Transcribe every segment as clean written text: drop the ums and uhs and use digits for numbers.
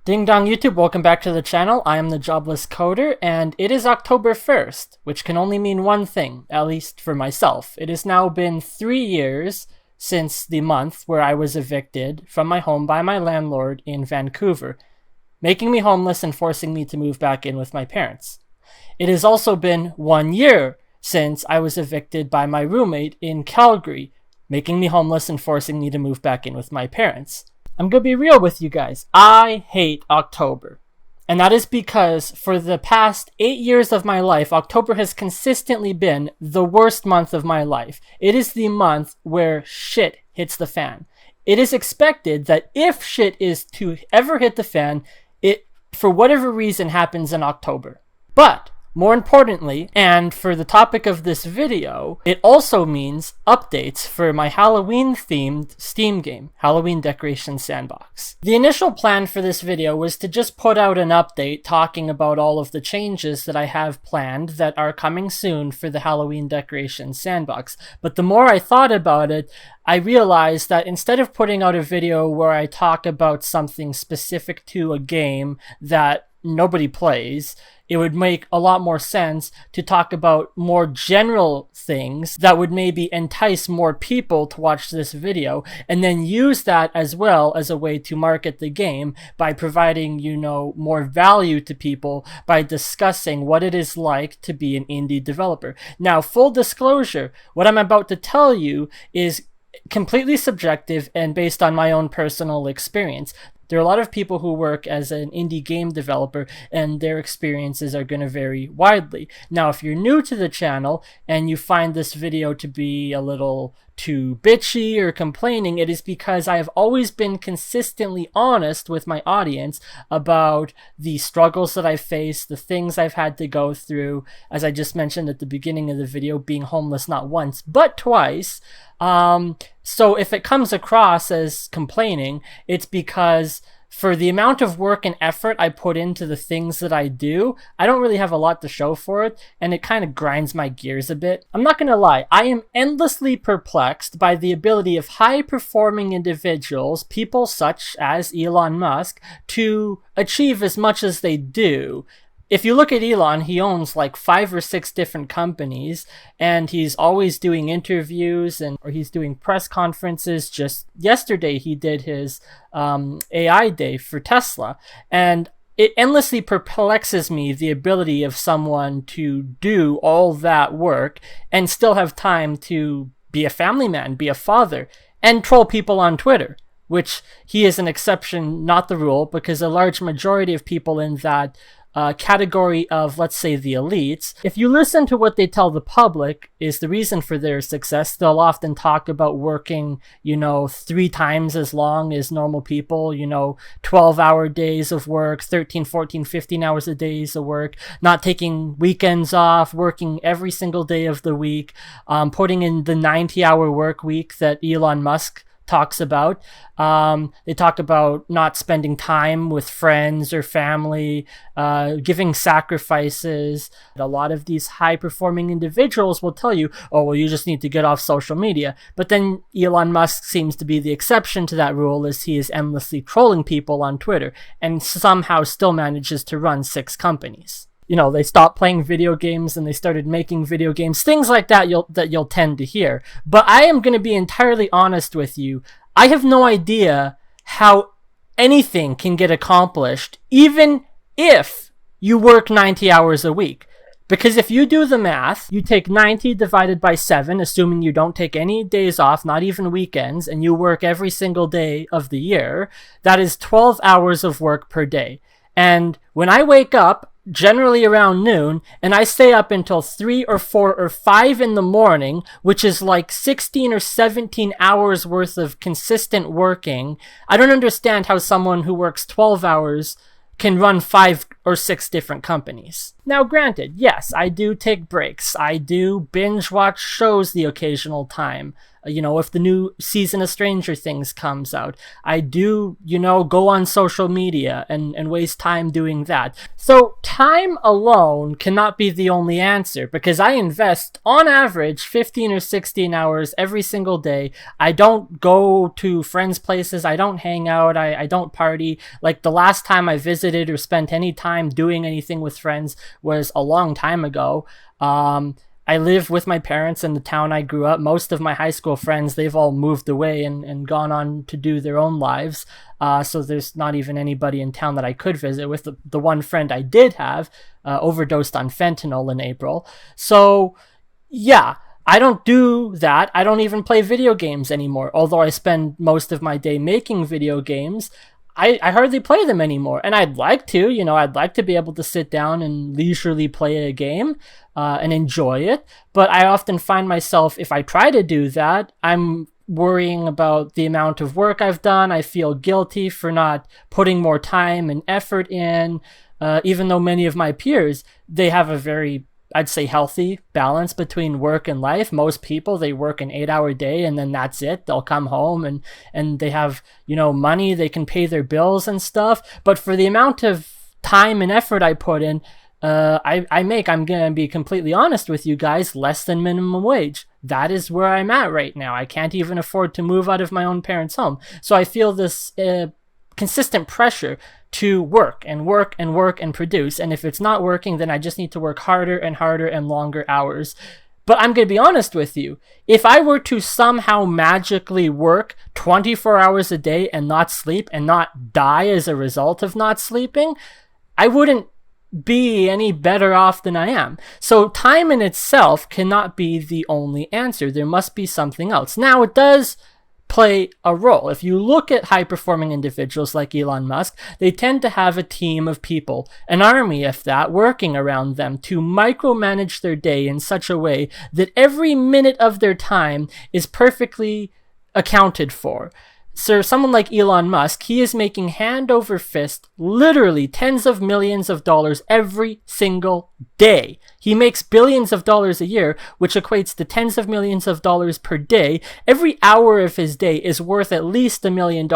Ding dong YouTube, welcome back to the channel. I am the Jobless Coder, and it is October 1st, which can only mean one thing, at least for myself. It has now been 3 years since the month where I was evicted from my home by my landlord in Vancouver, making me homeless and forcing me to move back in with my parents. It has also been 1 year since I was evicted by my roommate in Calgary, making me homeless and forcing me to move back in with my parents. I'm gonna be real with you guys. I hate October. And that is because for the past 8 years of my life, October has consistently been the worst month of my life. It is the month where shit hits the fan. It is expected that if shit is to ever hit the fan, it, for whatever reason, happens in October. But more importantly, and for the topic of this video, it also means updates for my Halloween-themed Steam game, Halloween Decoration Sandbox. The initial plan for this video was to just put out an update talking about all of the changes that I have planned that are coming soon for the Halloween Decoration Sandbox. But the more I thought about it, I realized that instead of putting out a video where I talk about something specific to a game that nobody plays, it would make a lot more sense to talk about more general things that would maybe entice more people to watch this video, and then use that as well as a way to market the game by providing, more value to people by discussing what it is like to be an indie developer. Now, full disclosure, what I'm about to tell you is completely subjective and based on my own personal experience. There are a lot of people who work as an indie game developer, and their experiences are going to vary widely. Now, if you're new to the channel and you find this video to be a little too bitchy or complaining, it is because I have always been consistently honest with my audience about the struggles that I face, the things I've had to go through, as I just mentioned at the beginning of the video, being homeless not once, but twice. So if it comes across as complaining, it's because for the amount of work and effort I put into the things that I do, I don't really have a lot to show for it, and it kind of grinds my gears a bit. I'm not gonna lie, I am endlessly perplexed by the ability of high-performing individuals, people such as Elon Musk, to achieve as much as they do. If you look at Elon, he owns like 5 or 6 different companies, and he's always doing interviews or he's doing press conferences. Just yesterday, he did his AI day for Tesla, and it endlessly perplexes me the ability of someone to do all that work and still have time to be a family man, be a father, and troll people on Twitter, which he is an exception, not the rule, because a large majority of people in that category of, let's say, the elites, if you listen to what they tell the public is the reason for their success, they'll often talk about working, 3 times as long as normal people, 12-hour days of work, 13, 14, 15 hours a day of work, not taking weekends off, working every single day of the week, putting in the 90-hour work week that Elon Musk talks about. They talk about not spending time with friends or family, giving sacrifices. A lot of these high-performing individuals will tell you, oh, well, you just need to get off social media. But then Elon Musk seems to be the exception to that rule, as he is endlessly trolling people on Twitter and somehow still manages to run 6 companies. They stopped playing video games and they started making video games, things like that you'll tend to hear. But I am going to be entirely honest with you. I have no idea how anything can get accomplished, even if you work 90 hours a week. Because if you do the math, you take 90 divided by 7, assuming you don't take any days off, not even weekends, and you work every single day of the year, that is 12 hours of work per day. And when I wake up, generally around noon, and I stay up until 3 or 4 or 5 in the morning, which is like 16 or 17 hours worth of consistent working, I don't understand how someone who works 12 hours can run 5 or 6 different companies. Now granted, yes, I do take breaks. I do binge watch shows the occasional time. If the new season of Stranger Things comes out, I do, go on social media and waste time doing that. So time alone cannot be the only answer, because I invest on average 15 or 16 hours every single day. I don't go to friends' places. I don't hang out. I don't party. Like the last time I visited or spent any time doing anything with friends was a long time ago. I live with my parents in the town I grew up. Most of my high school friends, they've all moved away and gone on to do their own lives. So there's not even anybody in town that I could visit with. The one friend I did have overdosed on fentanyl in April. So yeah, I don't do that. I don't even play video games anymore. Although I spend most of my day making video games, I hardly play them anymore. And I'd like to, I'd like to be able to sit down and leisurely play a game and enjoy it. But I often find myself, if I try to do that, I'm worrying about the amount of work I've done. I feel guilty for not putting more time and effort in, even though many of my peers, they have a very, I'd say, healthy balance between work and life. Most people, they work an 8-hour day and then that's it. They'll come home and they have, money, they can pay their bills and stuff. But for the amount of time and effort I put in, I'm going to be completely honest with you guys, less than minimum wage. That is where I'm at right now. I can't even afford to move out of my own parents' home. So I feel this consistent pressure to work and produce. And if it's not working, then I just need to work harder and harder and longer hours. But I'm going to be honest with you. If I were to somehow magically work 24 hours a day and not sleep and not die as a result of not sleeping, I wouldn't be any better off than I am. So time in itself cannot be the only answer. There must be something else. Now, it does play a role. If you look at high-performing individuals like Elon Musk, they tend to have a team of people, an army if that, working around them to micromanage their day in such a way that every minute of their time is perfectly accounted for. So someone like Elon Musk, he is making hand over fist, literally tens of millions of dollars every single day. He makes billions of dollars a year, which equates to tens of millions of dollars per day. Every hour of his day is worth at least $1 million,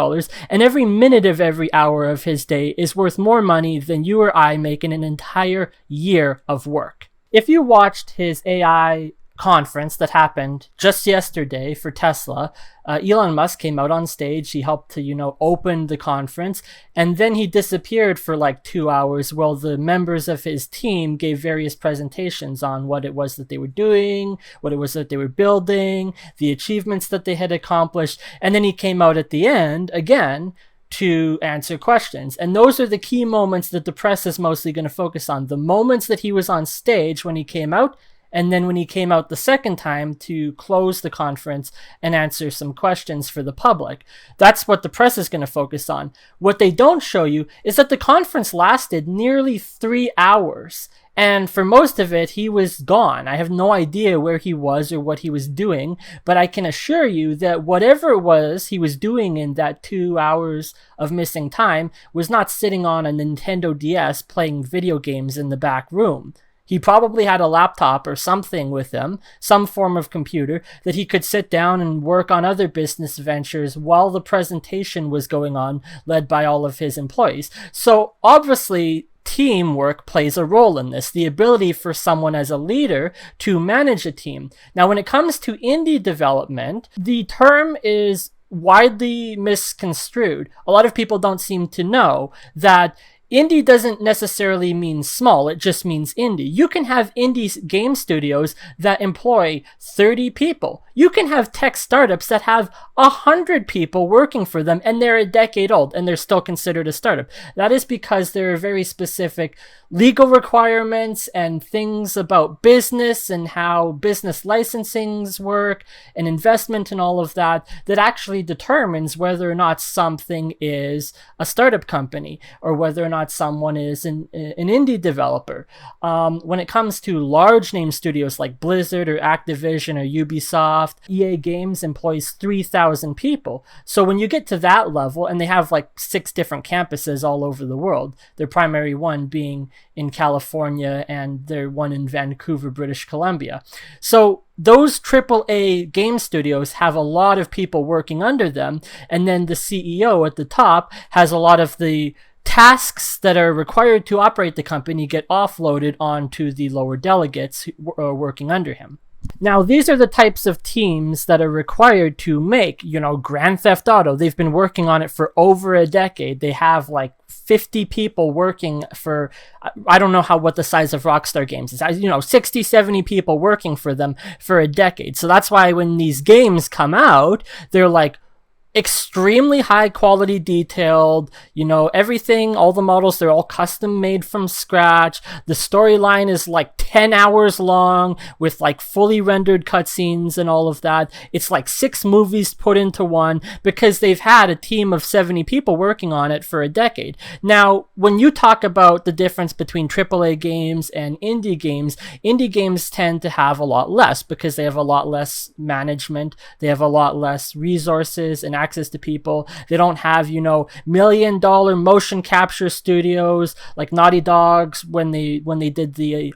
and every minute of every hour of his day is worth more money than you or I make in an entire year of work. If you watched his AI conference that happened just yesterday for Tesla, Elon Musk came out on stage. He helped to, open the conference, and then he disappeared for like 2 hours while the members of his team gave various presentations on what it was that they were doing, what it was that they were building, the achievements that they had accomplished, and then he came out at the end again to answer questions. And those are the key moments that the press is mostly going to focus on. The moments that he was on stage when he came out, and then when he came out the second time to close the conference and answer some questions for the public. That's what the press is going to focus on. What they don't show you is that the conference lasted nearly 3 hours. And for most of it, he was gone. I have no idea where he was or what he was doing, but I can assure you that whatever it was he was doing in that 2 hours of missing time was not sitting on a Nintendo DS playing video games in the back room. He probably had a laptop or something with him, some form of computer, that he could sit down and work on other business ventures while the presentation was going on, led by all of his employees. So obviously, teamwork plays a role in this, the ability for someone as a leader to manage a team. Now, when it comes to indie development, the term is widely misconstrued. A lot of people don't seem to know that indie doesn't necessarily mean small, it just means indie. You can have indie game studios that employ 30 people. You can have tech startups that have 100 people working for them and they're a decade old and they're still considered a startup. That is because there are very specific legal requirements and things about business and how business licensings work and investment and all of that actually determines whether or not something is a startup company or whether or not not someone is an indie developer. When it comes to large name studios like Blizzard or Activision or Ubisoft, EA Games employs 3,000 people. So when you get to that level, and they have like 6 different campuses all over the world, their primary one being in California and their one in Vancouver, British Columbia. So those AAA game studios have a lot of people working under them, and then the CEO at the top has a lot of the tasks that are required to operate the company get offloaded onto the lower delegates who are working under him. Now, these are the types of teams that are required to make, Grand Theft Auto. They've been working on it for over a decade. They have like 50 people working for, I don't know what the size of Rockstar Games is, 60, 70 people working for them for a decade. So that's why when these games come out, they're like extremely high quality, detailed, everything, all the models, they're all custom made from scratch. The storyline is like 10 hours long with like fully rendered cutscenes and all of that. It's like 6 movies put into one because they've had a team of 70 people working on it for a decade. Now, when you talk about the difference between AAA games and indie games tend to have a lot less because they have a lot less management, they have a lot less resources and access to people. They don't have, $1 million motion capture studios like Naughty Dog's when they did the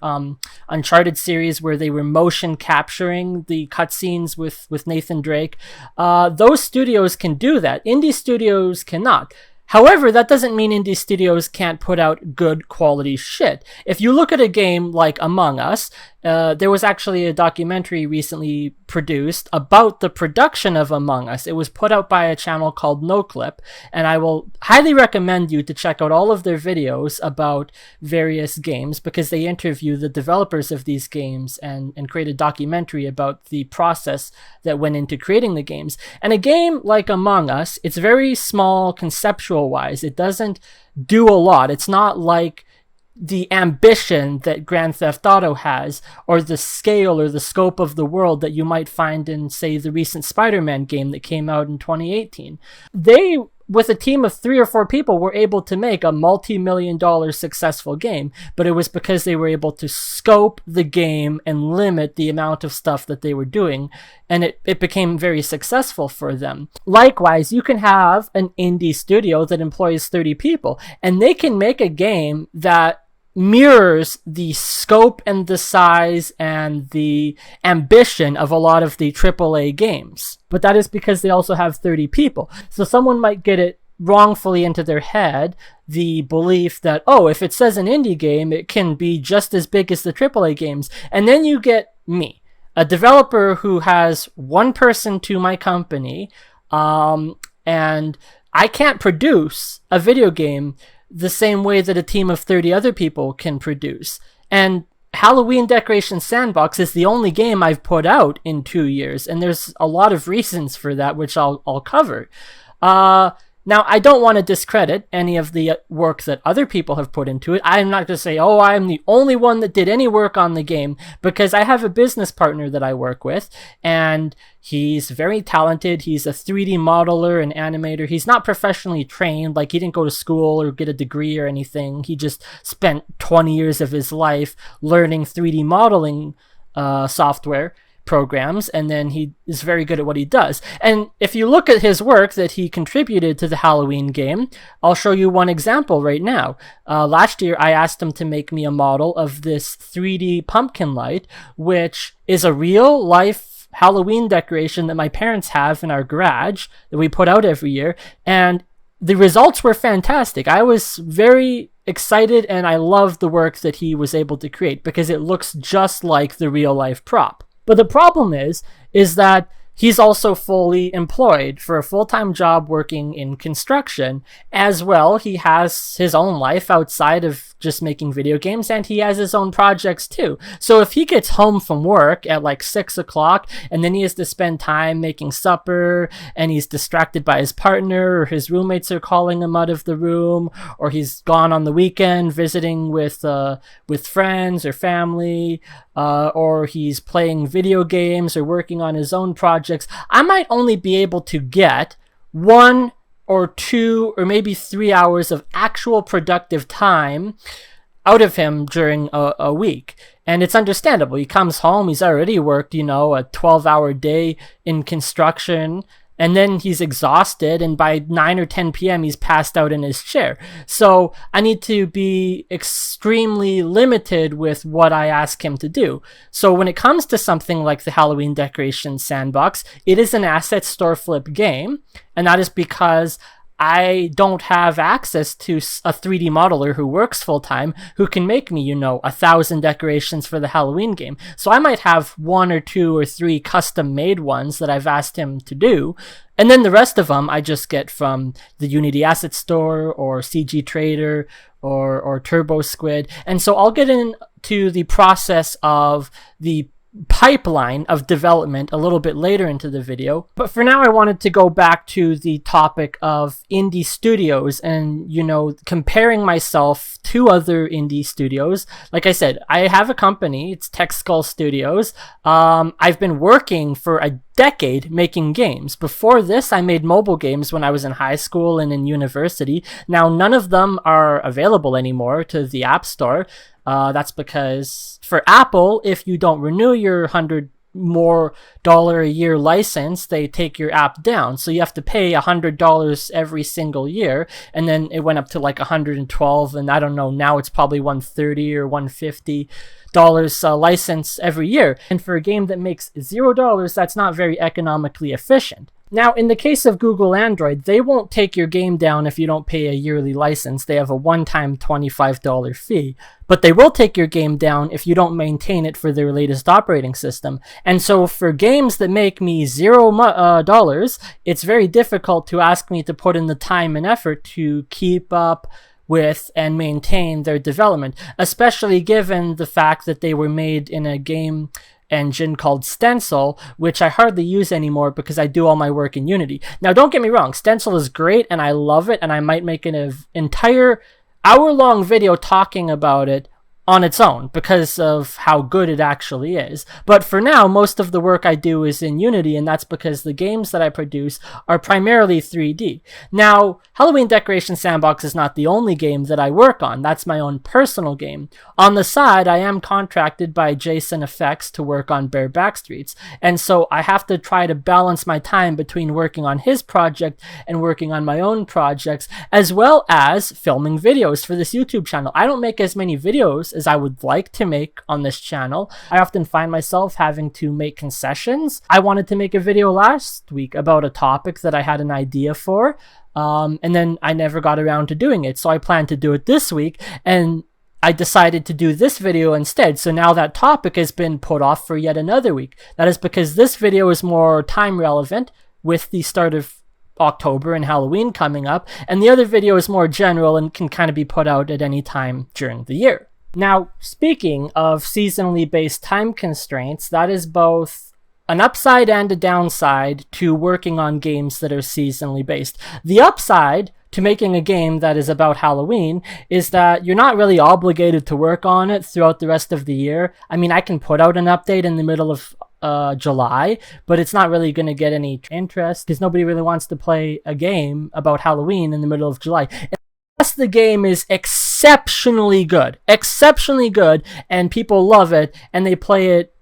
Uncharted series where they were motion capturing the cutscenes with Nathan Drake. Those studios can do that. Indie studios cannot. However, that doesn't mean indie studios can't put out good quality shit. If you look at a game like Among Us, there was actually a documentary recently produced about the production of Among Us. It was put out by a channel called NoClip, and I will highly recommend you to check out all of their videos about various games because they interview the developers of these games and create a documentary about the process that went into creating the games. And a game like Among Us, it's very small conceptual-wise. It doesn't do a lot. It's not like the ambition that Grand Theft Auto has, or the scale or the scope of the world that you might find in, say, the recent Spider-Man game that came out in 2018. They, with a team of 3 or 4 people, were able to make a multi-million-dollar successful game, but it was because they were able to scope the game and limit the amount of stuff that they were doing, and it became very successful for them. Likewise, you can have an indie studio that employs 30 people, and they can make a game that mirrors the scope and the size and the ambition of a lot of the AAA games. But that is because they also have 30 people. So someone might get it wrongfully into their head, the belief that, if it says an indie game, it can be just as big as the AAA games. And then you get me, a developer who has 1 person to my company, and I can't produce a video game the same way that a team of 30 other people can produce. And Halloween Decoration Sandbox is the only game I've put out in 2 years, and there's a lot of reasons for that, which I'll cover. Now, I don't want to discredit any of the work that other people have put into it. I'm not going to say, I'm the only one that did any work on the game, because I have a business partner that I work with, and he's very talented. He's a 3D modeler and animator. He's not professionally trained, like he didn't go to school or get a degree or anything. He just spent 20 years of his life learning 3D modeling software programs, and then he is very good at what he does. And if you look at his work that he contributed to the Halloween game, I'll show you one example right now. Last year, I asked him to make me a model of this 3D pumpkin light, which is a real-life Halloween decoration that my parents have in our garage that we put out every year, and the results were fantastic. I was very excited, and I loved the work that he was able to create because it looks just like the real-life prop. But the problem is that he's also fully employed for a full-time job working in construction. As well, he has his own life outside of just making video games, and he has his own projects too. So if he gets home from work at like 6 o'clock, and then he has to spend time making supper, and he's distracted by his partner, or his roommates are calling him out of the room, or he's gone on the weekend visiting with friends or family, or he's playing video games or working on his own projects, I might only be able to get 1 or 2 or maybe 3 hours of actual productive time out of him during a week. And it's understandable. He comes home, he's already worked, a 12-hour day in construction, and then he's exhausted, and by 9 or 10 p.m. he's passed out in his chair. So I need to be extremely limited with what I ask him to do. So when it comes to something like the Halloween Decoration Sandbox, it is an asset store flip game, and that is because I don't have access to a 3D modeler who works full-time who can make me, 1,000 decorations for the Halloween game. So I might have 1 or 2 or 3 custom-made ones that I've asked him to do, and then the rest of them I just get from the Unity Asset Store or CG Trader or Turbo Squid. And so I'll get into the process of the pipeline of development a little bit later into the video. But for now, I wanted to go back to the topic of indie studios and, comparing myself to other indie studios. Like I said, I have a company. It's Tech Skull Studios. I've been working for a decade making games. Before this, I made mobile games when I was in high school and in university. Now, none of them are available anymore to the App Store. That's because for Apple, if you don't renew your $100 more a year license, they take your app down. So you have to pay $100 every single year. And then it went up to like $112, and I don't know, now it's probably $130 or $150 license every year. And for a game that makes $0, that's not very economically efficient. Now, in the case of Google Android, they won't take your game down if you don't pay a yearly license. They have a one-time $25 fee. But they will take your game down if you don't maintain it for their latest operating system. And so for games that make me $0, it's very difficult to ask me to put in the time and effort to keep up with and maintain their development, especially given the fact that they were made in a game engine called Stencil, which I hardly use anymore because I do all my work in Unity. Now, don't get me wrong, Stencil is great and I love it, and I might make an entire hour-long video talking about it on its own because of how good it actually is. But for now, most of the work I do is in Unity, and that's because the games that I produce are primarily 3D. Now, Halloween Decoration Sandbox is not the only game that I work on. That's my own personal game. On the side, I am contracted by Jason Effects to work on Bare Backstreets, and so I have to try to balance my time between working on his project and working on my own projects, as well as filming videos for this YouTube channel. I don't make as many videos as I would like to make on this channel. I often find myself having to make concessions. I wanted to make a video last week about a topic that I had an idea for, and then I never got around to doing it. So I plan to do it this week, and I decided to do this video instead. So now that topic has been put off for yet another week. That is because this video is more time relevant with the start of October and Halloween coming up, and the other video is more general and can kind of be put out at any time during the year. Now, speaking of seasonally based time constraints, that is both an upside and a downside to working on games that are seasonally based. The upside to making a game that is about Halloween is that you're not really obligated to work on it throughout the rest of the year. I mean, I can put out an update in the middle of July, but it's not really going to get any interest because nobody really wants to play a game about Halloween in the middle of July. Unless the game is exceptionally good, and people love it, and they play it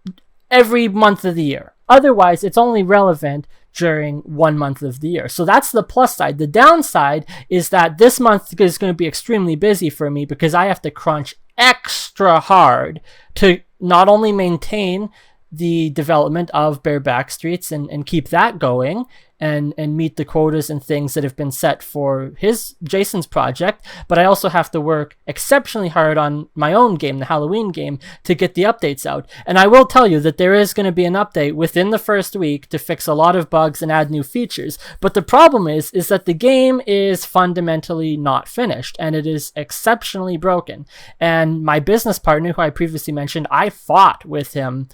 every month of the year. Otherwise, it's only relevant during 1 month of the year. So that's the plus side. The downside is that this month is going to be extremely busy for me because I have to crunch extra hard to not only maintain the development of Bare Backstreets and keep that going and meet the quotas and things that have been set for Jason's project, but I also have to work exceptionally hard on my own game, the Halloween game, to get the updates out. And I will tell you that there is going to be an update within the first week to fix a lot of bugs and add new features. But the problem is that the game is fundamentally not finished and it is exceptionally broken. And my business partner, who I previously mentioned, I fought with him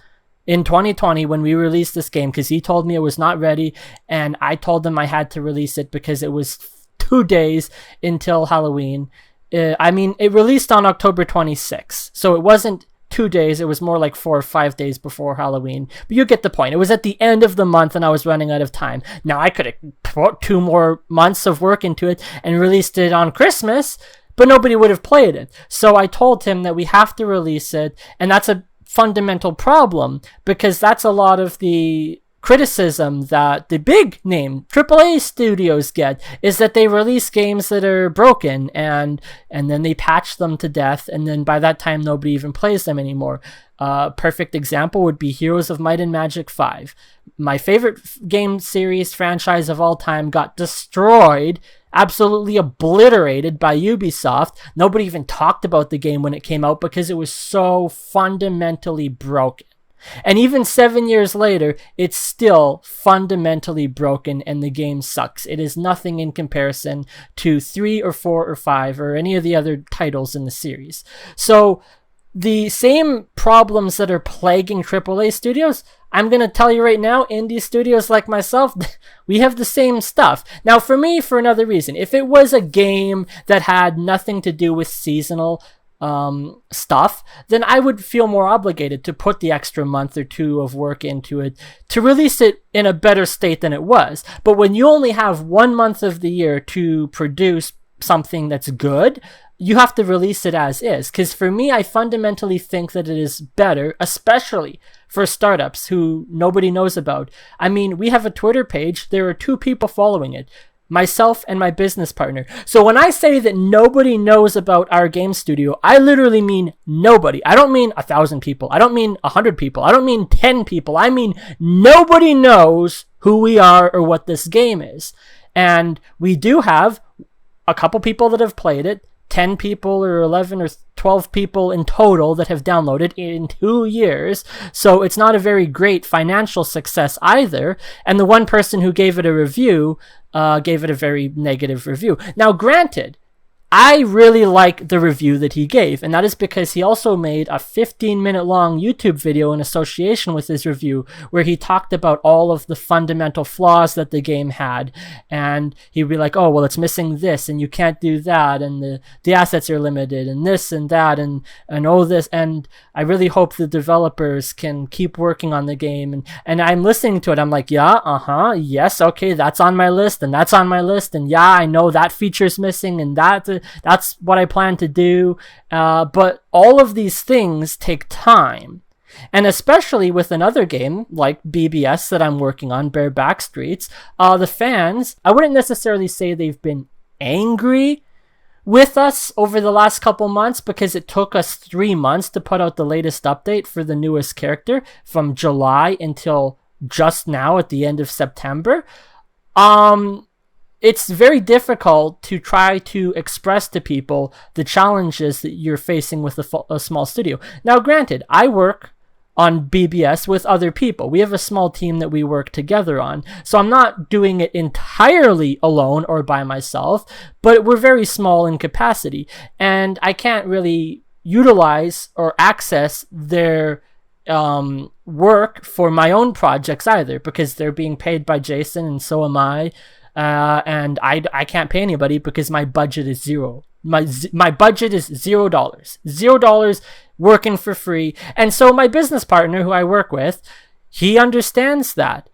in 2020 when we released this game because he told me it was not ready, and I told him I had to release it because it was 2 days until Halloween. I mean, it released on October 26th, so it wasn't 2 days. It was more like 4 or 5 days before Halloween. But you get the point. It was at the end of the month and I was running out of time. Now I could have put 2 more months of work into it and released it on Christmas, but nobody would have played it. So I told him that we have to release it, and that's a fundamental problem because that's a lot of the criticism that the big name AAA studios get, is that they release games that are broken and then they patch them to death, and then by that time nobody even plays them anymore. Perfect example would be Heroes of Might and Magic 5. My favorite game series franchise of all time got destroyed, absolutely obliterated by Ubisoft. Nobody even talked about the game when it came out because it was so fundamentally broken. And even 7 years later, it's still fundamentally broken and the game sucks. It is nothing in comparison to 3 or 4 or 5 or any of the other titles in the series. So the same problems that are plaguing AAA studios, I'm going to tell you right now, indie studios like myself, we have the same stuff. Now for me, for another reason, if it was a game that had nothing to do with seasonal stuff, then I would feel more obligated to put the extra month or 2 of work into it to release it in a better state than it was. But when you only have 1 month of the year to produce something that's good, you have to release it as is. Because for me, I fundamentally think that it is better, especially for startups who nobody knows about. I mean, we have a Twitter page. There are 2 people following it, myself and my business partner. So when I say that nobody knows about our game studio, I literally mean nobody. I don't mean 1,000 people. I don't mean 100 people. I don't mean 10 people. I mean nobody knows who we are or what this game is. And we do have a couple people that have played it, 10 people or 11 or 12 people in total that have downloaded in 2 years. So it's not a very great financial success either. And the one person who gave it a review gave it a very negative review. Now, granted, I really like the review that he gave, and that is because he also made a 15-minute long YouTube video in association with his review where he talked about all of the fundamental flaws that the game had, and he'd be like, oh, well, it's missing this, and you can't do that, and the assets are limited, and this and that, and all this, and I really hope the developers can keep working on the game, and I'm listening to it, I'm like, yeah, yes, okay, that's on my list, and that's on my list, and yeah, I know that feature's missing, and that's what I plan to do. But all of these things take time. And especially with another game like BBS that I'm working on, Bare Backstreets, the fans, I wouldn't necessarily say they've been angry with us over the last couple months because it took us 3 months to put out the latest update for the newest character from July until just now at the end of September. It's very difficult to try to express to people the challenges that you're facing with a small studio. Now, granted, I work on BBS with other people. We have a small team that we work together on. So I'm not doing it entirely alone or by myself, but we're very small in capacity. And I can't really utilize or access their work for my own projects either because they're being paid by Jason and so am I. And I can't pay anybody because my budget is zero. My budget is $0. $0 working for free. And so my business partner who I work with, he understands that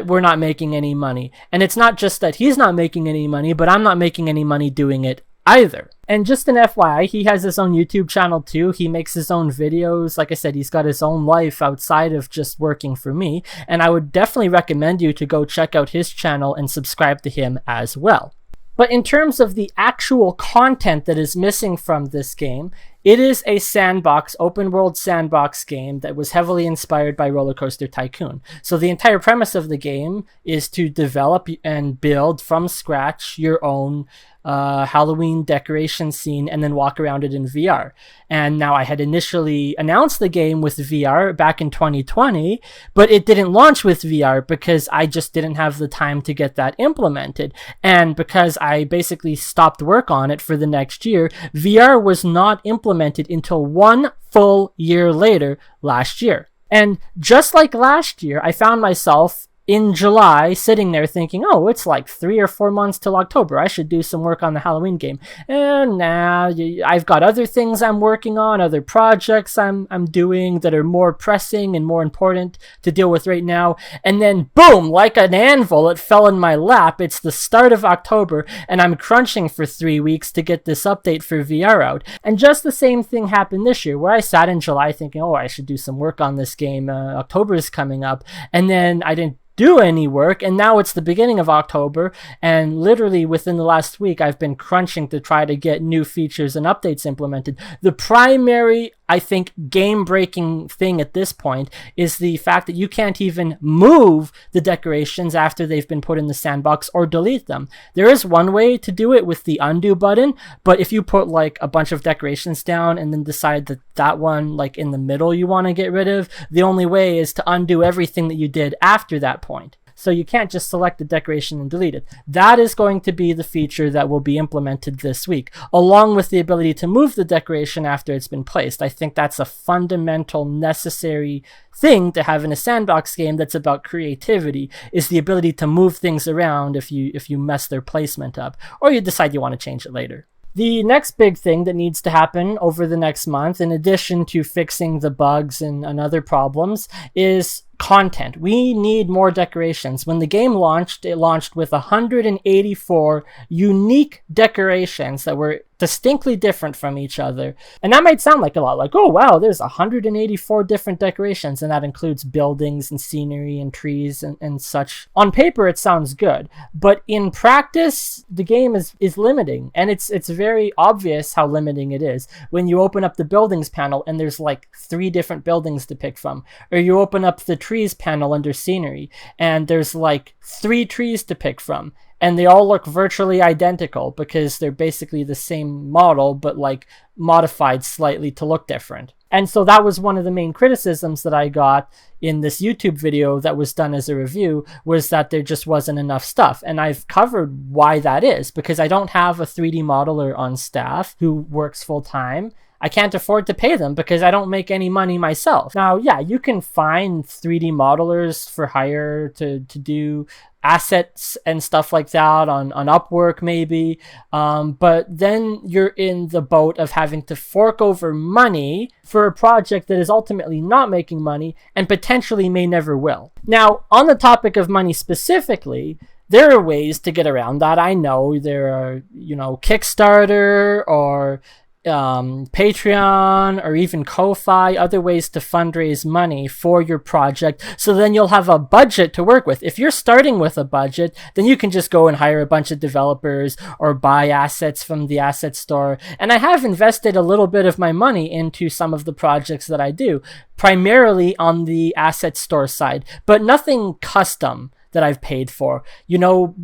we're not making any money. And it's not just that he's not making any money, but I'm not making any money doing it either. And just an FYI, he has his own YouTube channel too. He makes his own videos. Like I said, he's got his own life outside of just working for me. And I would definitely recommend you to go check out his channel and subscribe to him as well. But in terms of the actual content that is missing from this game, it is a sandbox, open world sandbox game that was heavily inspired by Roller Coaster Tycoon. So the entire premise of the game is to develop and build from scratch your own Halloween decoration scene and then walk around it in VR. And now I had initially announced the game with VR back in 2020, but it didn't launch with VR because I just didn't have the time to get that implemented. And because I basically stopped work on it for the next year, VR was not implemented until 1 full year later last year. And just like last year, I found myself in July, sitting there thinking, oh, it's like 3 or 4 months till October. I should do some work on the Halloween game. And now I've got other things I'm working on, other projects I'm doing that are more pressing and more important to deal with right now. And then boom, like an anvil, it fell in my lap. It's the start of October, and I'm crunching for 3 weeks to get this update for VR out. And just the same thing happened this year, where I sat in July thinking, oh, I should do some work on this game. October is coming up. And then I didn't do any work, and now it's the beginning of October, and literally within the last week I've been crunching to try to get new features and updates implemented. The primary, I think, game-breaking thing at this point is the fact that you can't even move the decorations after they've been put in the sandbox or delete them. There is one way to do it with the undo button, but if you put like a bunch of decorations down and then decide that that one like in the middle you want to get rid of, the only way is to undo everything that you did after that point. So you can't just select the decoration and delete it. That is going to be the feature that will be implemented this week, along with the ability to move the decoration after it's been placed. I think that's a fundamental, necessary thing to have in a sandbox game that's about creativity, is the ability to move things around if you mess their placement up, or you decide you want to change it later. The next big thing that needs to happen over the next month, in addition to fixing the bugs and other problems, is content. We need more decorations. When the game launched, it launched with 184 unique decorations that were distinctly different from each other. And that might sound like a lot, like, oh wow, there's 184 different decorations, and that includes buildings and scenery and trees and such. On paper it sounds good, but in practice the game is limiting, and it's very obvious how limiting it is when you open up the buildings panel and there's like 3 different buildings to pick from, or you open up the trees panel under scenery and there's like 3 trees to pick from, and they all look virtually identical because they're basically the same model but like modified slightly to look different. And so that was one of the main criticisms that I got in this YouTube video that was done as a review, was that there just wasn't enough stuff. And I've covered why that is, because I don't have a 3D modeler on staff who works full time. I can't afford to pay them because I don't make any money myself. Now, yeah, you can find 3D modelers for hire to do assets and stuff like that on Upwork maybe, but then you're in the boat of having to fork over money for a project that is ultimately not making money and potentially may never will. Now, on the topic of money specifically, there are ways to get around that. I know there are, Kickstarter or Patreon or even Ko-Fi, other ways to fundraise money for your project, so then you'll have a budget to work with. If you're starting with a budget, then you can just go and hire a bunch of developers or buy assets from the asset store. And I have invested a little bit of my money into some of the projects that I do, primarily on the asset store side, but nothing custom that I've paid for.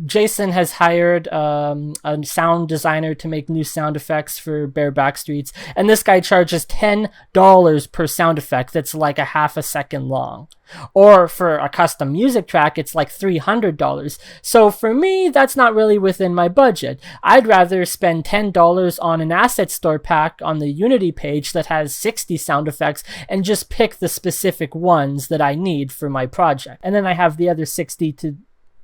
Jason has hired a sound designer to make new sound effects for Bare Backstreets, and this guy charges $10 per sound effect that's like a half a second long. Or for a custom music track, it's like $300. So for me, that's not really within my budget. I'd rather spend $10 on an asset store pack on the Unity page that has 60 sound effects and just pick the specific ones that I need for my project. And then I have the other 60 to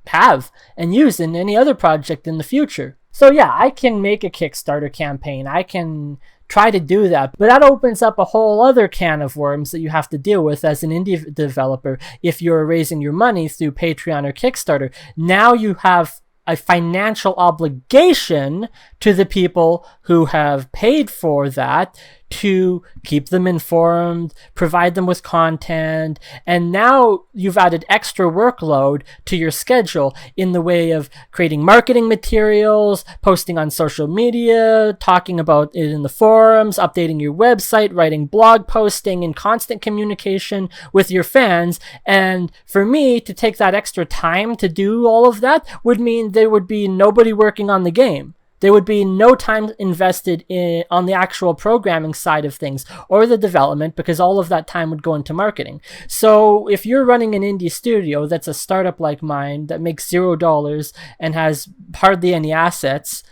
have and use in any other project in the future. So yeah, I can make a Kickstarter campaign. I can try to do that, but that opens up a whole other can of worms that you have to deal with as an indie developer. If you're raising your money through Patreon or Kickstarter, now you have a financial obligation to the people who have paid for that to keep them informed, provide them with content, and now you've added extra workload to your schedule in the way of creating marketing materials, posting on social media, talking about it in the forums, updating your website, writing blog posting, in constant communication with your fans. And for me to take that extra time to do all of that would mean there would be nobody working on the game. There would be no time invested on the actual programming side of things or the development, because all of that time would go into marketing. So if you're running an indie studio that's a startup like mine that makes $0 and has hardly any assets,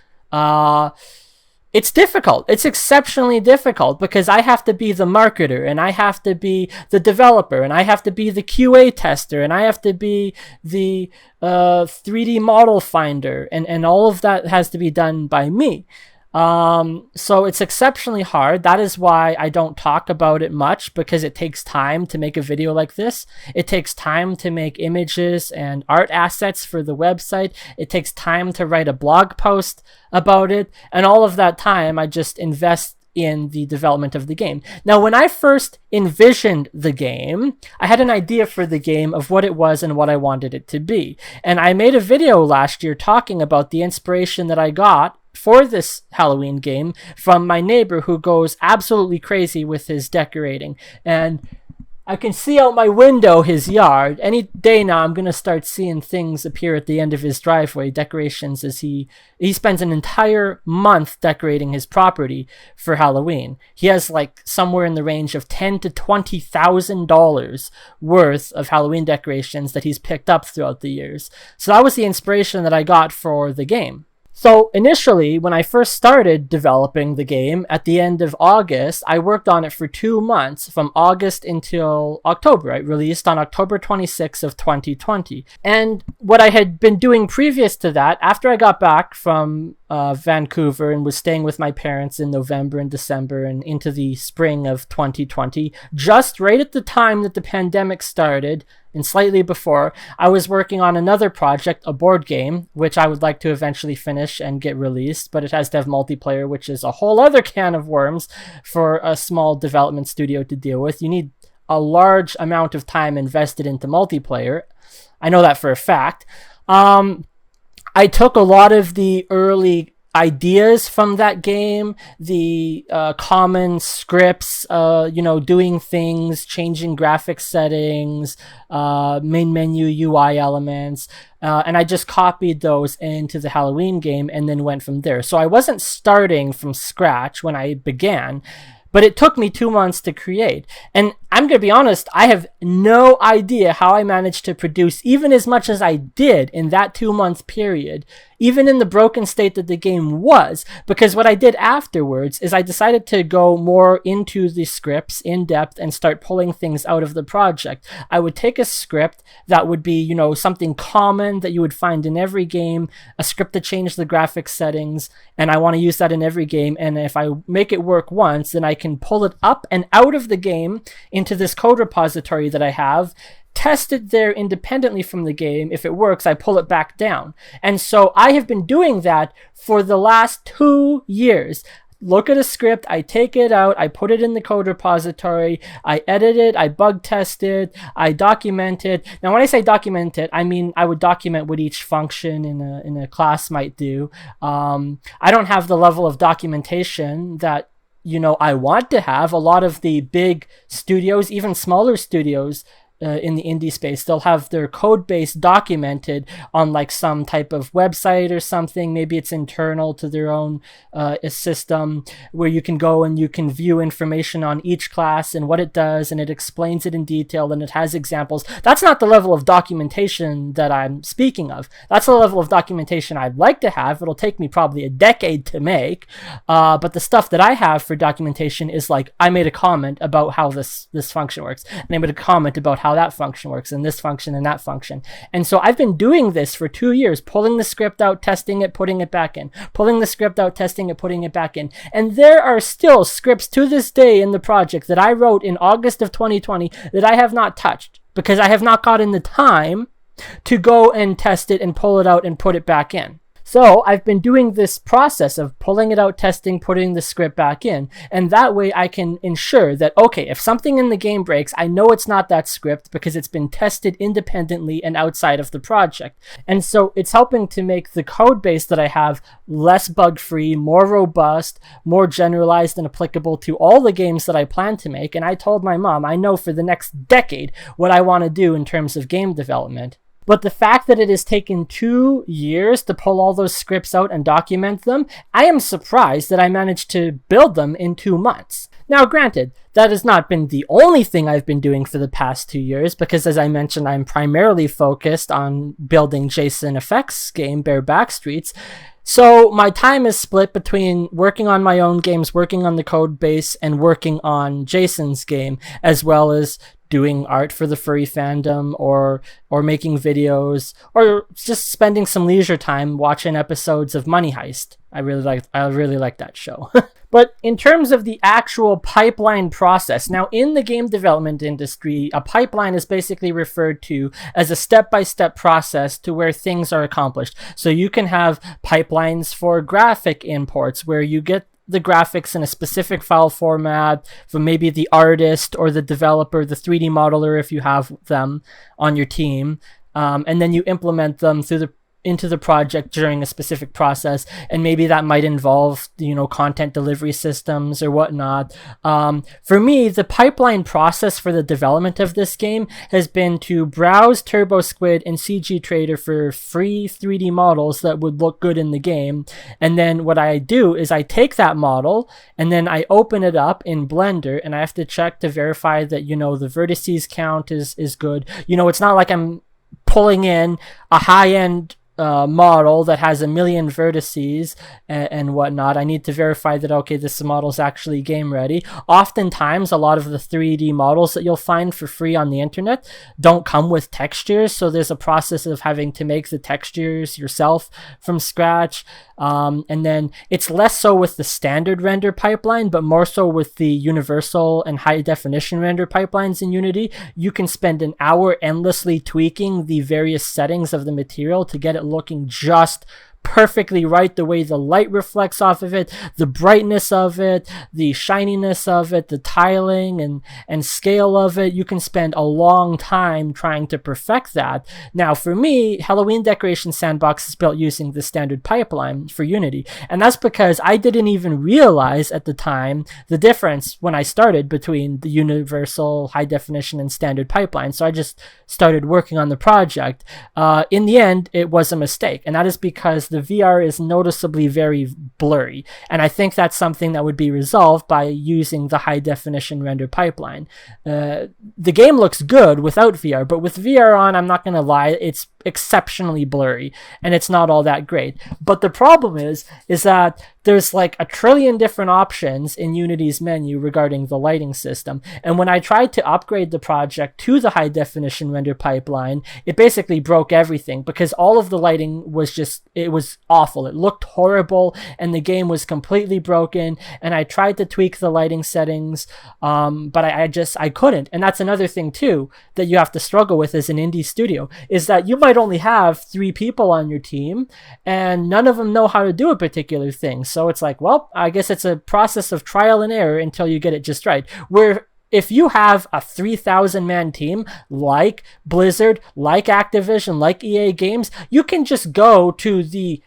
It's difficult. It's exceptionally difficult because I have to be the marketer, and I have to be the developer, and I have to be the QA tester, and I have to be the 3D model finder, and all of that has to be done by me. So it's exceptionally hard. That is why I don't talk about it much, because it takes time to make a video like this. It takes time to make images and art assets for the website. It takes time to write a blog post about it. And all of that time I just invest in the development of the game. Now, when I first envisioned the game, I had an idea for the game of what it was and what I wanted it to be. And I made a video last year talking about the inspiration that I got for this Halloween game from my neighbor, who goes absolutely crazy with his decorating. And I can see out my window his yard. Any day now I'm going to start seeing things appear at the end of his driveway, decorations, as he spends an entire month decorating his property for Halloween. He has like somewhere in the range of $10,000 to $20,000 worth of Halloween decorations that he's picked up throughout the years. So that was the inspiration that I got for the game. So initially, when I first started developing the game at the end of August, I worked on it for 2 months, from August until October. It released on October 26th of 2020. And what I had been doing previous to that, after I got back from Vancouver and was staying with my parents in November and December and into the spring of 2020, just right at the time that the pandemic started, and slightly before, I was working on another project, a board game, which I would like to eventually finish and get released, but it has to have multiplayer, which is a whole other can of worms for a small development studio to deal with. You need a large amount of time invested into multiplayer. I know that for a fact. I took a lot of the early ideas from that game, the common scripts, doing things, changing graphic settings, main menu UI elements, and I just copied those into the Halloween game and then went from there. So I wasn't starting from scratch when I began, but it took me 2 months to create. And I'm going to be honest, I have no idea how I managed to produce even as much as I did in that 2-month period, even in the broken state that the game was, because what I did afterwards is I decided to go more into the scripts in depth and start pulling things out of the project. I would take a script that would be, something common that you would find in every game, a script to change the graphics settings, and I want to use that in every game. And if I make it work once, then I can pull it up and out of the game into this code repository that I have, test it there independently from the game. If it works, I pull it back down. And so I have been doing that for the last 2 years. Look at a script, I take it out, I put it in the code repository, I edit it, I bug test it, I document it. Now, when I say document it, I mean I would document what each function in a class might do. I don't have the level of documentation that I want to have. A lot of the big studios, even smaller studios, in the indie space, they'll have their code base documented on like some type of website or something. Maybe it's internal to their own system, where you can go and you can view information on each class and what it does, and it explains it in detail and it has examples. That's not the level of documentation that I'm speaking of. That's the level of documentation I'd like to have. It'll take me probably a decade to make, but the stuff that I have for documentation is like, I made a comment about how this function works, and I made a comment about how that function works, and this function and that function. And so I've been doing this for 2 years, pulling the script out, testing it, putting it back in, pulling the script out, testing it, putting it back in. And there are still scripts to this day in the project that I wrote in August of 2020 that I have not touched, because I have not gotten the time to go and test it and pull it out and put it back in. So I've been doing this process of pulling it out, testing, putting the script back in, and that way I can ensure that, okay, if something in the game breaks, I know it's not that script because it's been tested independently and outside of the project. And so it's helping to make the code base that I have less bug-free, more robust, more generalized and applicable to all the games that I plan to make. And I told my mom, I know for the next decade what I want to do in terms of game development. But the fact that it has taken 2 years to pull all those scripts out and document them, I am surprised that I managed to build them in 2 months. Now, granted, that has not been the only thing I've been doing for the past 2 years, because as I mentioned, I'm primarily focused on building Jason Effects' game, Bare Backstreets. So my time is split between working on my own games, working on the code base, and working on Jason's game, as well as doing art for the furry fandom, or making videos, or just spending some leisure time watching episodes of Money Heist. I really like that show. But in terms of the actual pipeline process, now in the game development industry, a pipeline is basically referred to as a step-by-step process to where things are accomplished. So you can have pipelines for graphic imports where you get the graphics in a specific file format from maybe the artist or the developer, the 3D modeler if you have them on your team, and then you implement them into the project during a specific process, and maybe that might involve, content delivery systems or whatnot. For me, the pipeline process for the development of this game has been to browse TurboSquid and CG Trader for free 3D models that would look good in the game, and then what I do is I take that model and then I open it up in Blender, and I have to check to verify that the vertices count is good. It's not like I'm pulling in a high-end model that has 1 million vertices and whatnot. I need to verify that, okay, this model is actually game ready. Oftentimes, a lot of the 3D models that you'll find for free on the internet don't come with textures, so there's a process of having to make the textures yourself from scratch. And then it's less so with the standard render pipeline, but more so with the universal and high definition render pipelines in Unity. You can spend an hour endlessly tweaking the various settings of the material to get it looking just perfectly right, the way the light reflects off of it, the brightness of it, the shininess of it, the tiling and scale of it. You can spend a long time trying to perfect that. Now, for me, Halloween Decoration Sandbox is built using the standard pipeline for Unity, and that's because I didn't even realize at the time the difference when I started between the universal, high definition, and standard pipeline. So I just started working on the project. In the end, it was a mistake, and that is because the VR is noticeably very blurry, and I think that's something that would be resolved by using the high definition render pipeline. The game looks good without VR, but with VR on, I'm not gonna lie, it's exceptionally blurry and it's not all that great. But the problem is that there's like a trillion different options in Unity's menu regarding the lighting system, and when I tried to upgrade the project to the high definition render pipeline, it basically broke everything because all of the lighting was it was awful. It looked horrible and the game was completely broken, and I tried to tweak the lighting settings, but I couldn't. And that's another thing too that you have to struggle with as an indie studio, is that you might only have 3 people on your team and none of them know how to do a particular thing. So it's like, well, I guess it's a process of trial and error until you get it just right. Where if you have a 3,000 man team like Blizzard, like Activision, like EA Games, you can just go to the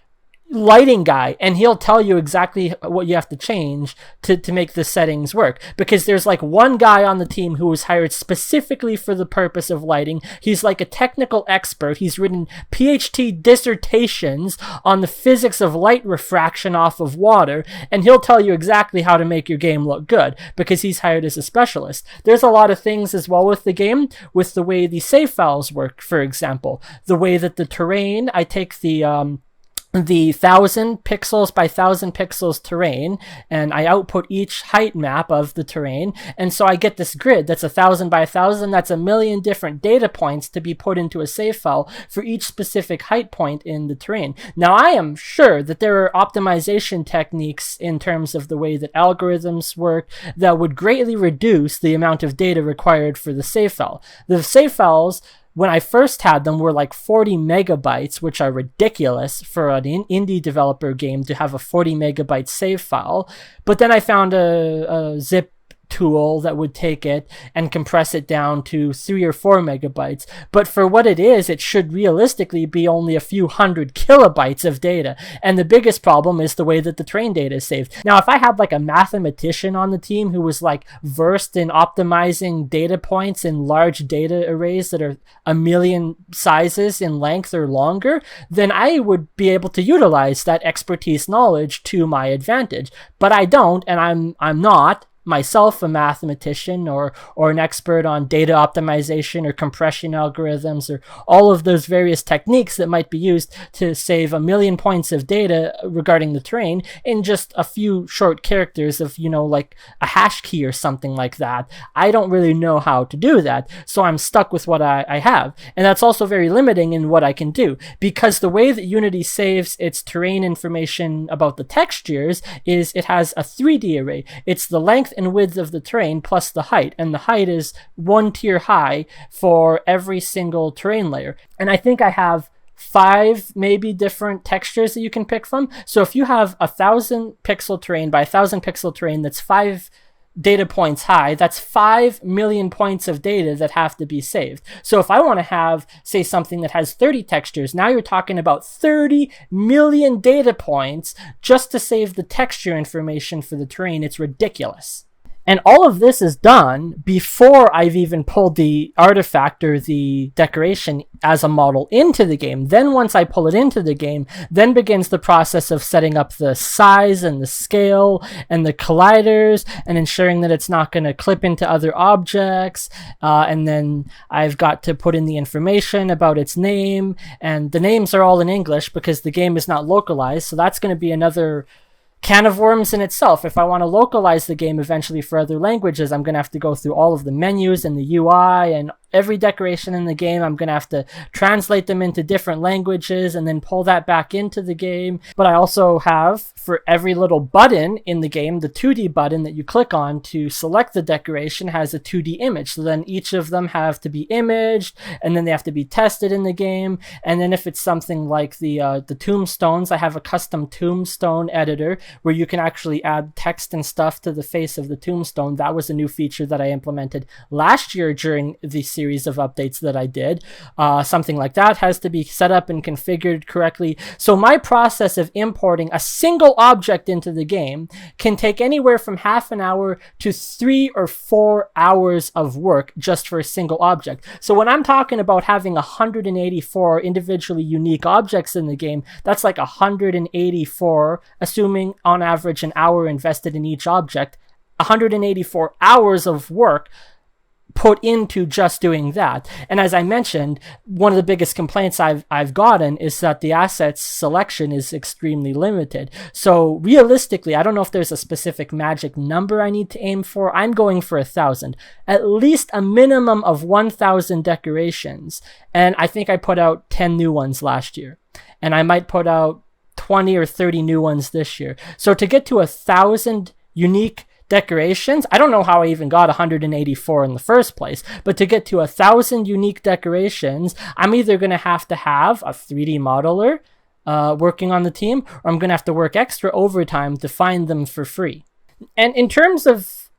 lighting guy and he'll tell you exactly what you have to change to make the settings work, because there's like one guy on the team who was hired specifically for the purpose of lighting. He's like a technical expert. He's written PhD dissertations on the physics of light refraction off of water, and he'll tell you exactly how to make your game look good because he's hired as a specialist. There's a lot of things as well with the game, with the way the save files work. For example, the way that the terrain, I take the 1,000 pixels by 1,000 pixels terrain, and I output each height map of the terrain, and so I get this grid that's 1,000 by 1,000. That's 1 million different data points to be put into a save file for each specific height point in the terrain. Now, I am sure that there are optimization techniques in terms of the way that algorithms work that would greatly reduce the amount of data required for the save file. The save files, when I first had them, were like 40 megabytes, which are ridiculous for an indie developer game to have a 40 megabyte save file. But then I found a zip tool that would take it and compress it down to 3 or 4 megabytes. But for what it is, it should realistically be only a few hundred kilobytes of data. And the biggest problem is the way that the terrain data is saved. Now, if I had like a mathematician on the team who was like versed in optimizing data points in large data arrays that are 1 million sizes in length or longer, then I would be able to utilize that expertise knowledge to my advantage. But I don't, and I'm not, myself a mathematician or an expert on data optimization or compression algorithms or all of those various techniques that might be used to save 1,000,000 points of data regarding the terrain in just a few short characters of, like a hash key or something like that. I don't really know how to do that, so I'm stuck with what I have. And that's also very limiting in what I can do, because the way that Unity saves its terrain information about the textures is it has a 3D array. It's the length and width of the terrain plus the height, and the height is 1 tier high for every single terrain layer. And I think I have 5 maybe different textures that you can pick from. So if you have 1,000 pixel terrain by 1,000 pixel terrain that's 5 data points high, that's 5,000,000 points of data that have to be saved. So if I want to have, say, something that has 30 textures, now you're talking about 30 million data points just to save the texture information for the terrain. It's ridiculous. And all of this is done before I've even pulled the artifact or the decoration as a model into the game. Then once I pull it into the game, then begins the process of setting up the size and the scale and the colliders and ensuring that it's not going to clip into other objects. And then I've got to put in the information about its name. And the names are all in English because the game is not localized. So that's going to be another can of worms in itself. If I want to localize the game eventually for other languages, I'm going to have to go through all of the menus and the UI and every decoration in the game. I'm going to have to translate them into different languages and then pull that back into the game. But I also have, for every little button in the game, the 2D button that you click on to select the decoration has a 2D image. So then each of them have to be imaged, and then they have to be tested in the game. And then if it's something like the tombstones, I have a custom tombstone editor where you can actually add text and stuff to the face of the tombstone. That was a new feature that I implemented last year during the series of updates that I did. Something like that has to be set up and configured correctly. So my process of importing a single object into the game can take anywhere from half an hour to 3 or 4 hours of work just for a single object. So when I'm talking about having 184 individually unique objects in the game, that's like 184, assuming on average an hour invested in each object, 184 hours of work put into just doing that. And as I mentioned, one of the biggest complaints I've gotten is that the assets selection is extremely limited. So realistically, I don't know if there's a specific magic number I need to aim for. I'm going for 1,000, at least a minimum of 1,000 decorations. And I think I put out 10 new ones last year, and I might put out 20 or 30 new ones this year. So to get to 1,000 unique decorations, I don't know how I even got 184 in the first place, but to get to 1,000 unique decorations, I'm either going to have a 3D modeler working on the team, or I'm going to have to work extra overtime to find them for free. And in terms of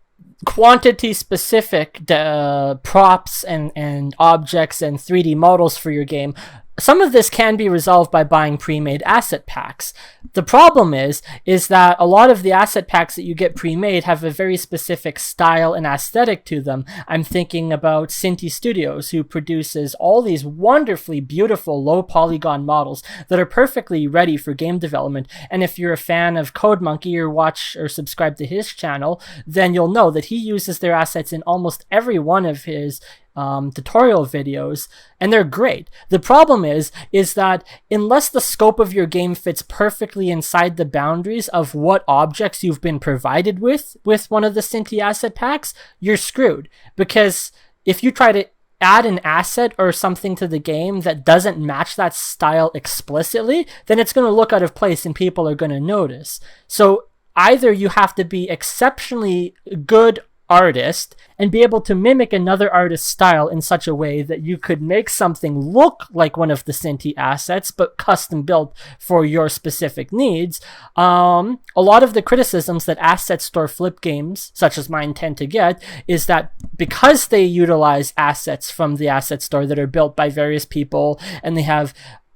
quantity specific props and objects and 3D models for your game, some of this can be resolved by buying pre-made asset packs. The problem is that a lot of the asset packs that you get pre-made have a very specific style and aesthetic to them. I'm thinking about Cinti Studios, who produces all these wonderfully beautiful low polygon models that are perfectly ready for game development. And if you're a fan of CodeMonkey or watch or subscribe to his channel, then you'll know that he uses their assets in almost every one of his tutorial videos, and they're great. The problem is that unless the scope of your game fits perfectly inside the boundaries of what objects you've been provided with one of the Cinti asset packs, you're screwed. Because if you try to add an asset or something to the game that doesn't match that style explicitly, then it's going to look out of place and people are going to notice. So either you have to be exceptionally good artist and be able to mimic another artist's style in such a way that you could make something look like one of the Cinti assets but custom built for your specific needs. A lot of the criticisms that asset store flip games such as mine tend to get is that because they utilize assets from the asset store that are built by various people, and they have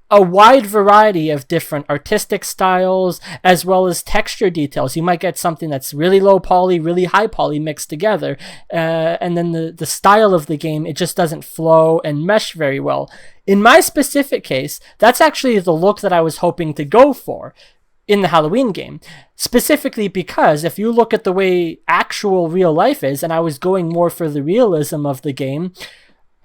a wide variety of different artistic styles as well as texture details. You might get something that's really low poly, really high poly mixed together, and then the style of the game, it just doesn't flow and mesh very well. In my specific case, that's actually the look that I was hoping to go for. in the Halloween game. Specifically because if you look at the way actual real life is, and I was going more for the realism of the game,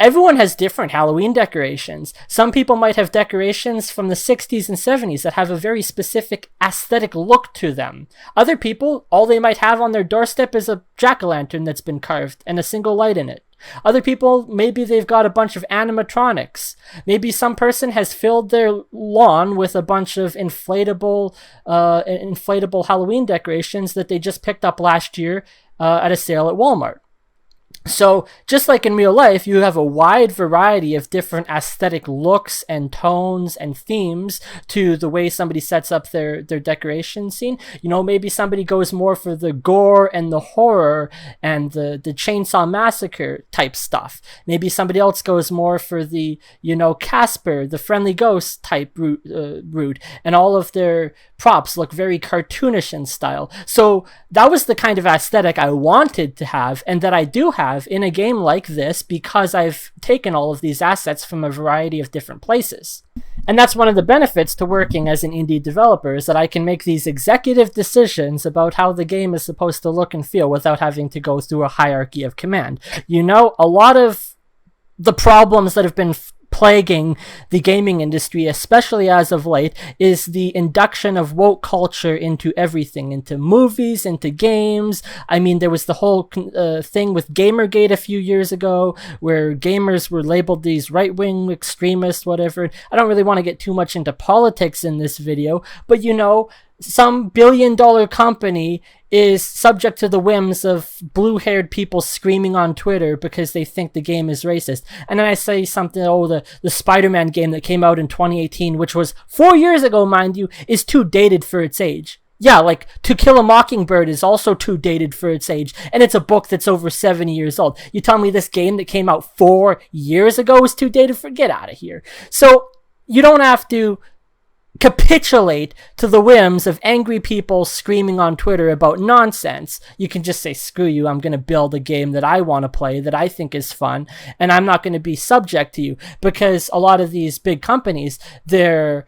everyone has different Halloween decorations. Some people might have decorations from the 60s and 70s that have a very specific aesthetic look to them. Other people, all they might have on their doorstep is a jack-o'-lantern that's been carved and a single light in it. Other people, maybe they've got a bunch of animatronics. Maybe some person has filled their lawn with a bunch of inflatable Halloween decorations that they just picked up last year at a sale at Walmart. So just like in real life, you have a wide variety of different aesthetic looks and tones and themes to the way somebody sets up their decoration scene. You know, maybe somebody goes more for the gore and the horror and the Chainsaw Massacre type stuff. Maybe somebody else goes more for the, you know, Casper, the friendly ghost type route, and all of their props look very cartoonish in style. So that was the kind of aesthetic I wanted to have, and that I do have in a game like this, because I've taken all of these assets from a variety of different places. And that's one of the benefits to working as an indie developer, is that I can make these executive decisions about how the game is supposed to look and feel without having to go through a hierarchy of command. You know, a lot of the problems that have been plaguing the gaming industry, especially as of late, is the induction of woke culture into everything, into movies, into games. I mean, there was the whole thing with Gamergate a few years ago, where gamers were labeled these right-wing extremists, whatever. I don't really want to get too much into politics in this video, but you know, some billion-dollar company is subject to the whims of blue-haired people screaming on Twitter because they think the game is racist. And then I say something, oh, the Spider-Man game that came out in 2018, which was 4 years ago, mind you, is too dated for its age. Yeah, like To Kill a Mockingbird is also too dated for its age, and it's a book that's over 70 years old. You tell me this game that came out 4 years ago is too dated for? Get out of here. So you don't have to capitulate to the whims of angry people screaming on Twitter about nonsense. You can just say, screw you, I'm going to build a game that I want to play, that I think is fun, and I'm not going to be subject to you. Because a lot of these big companies, they're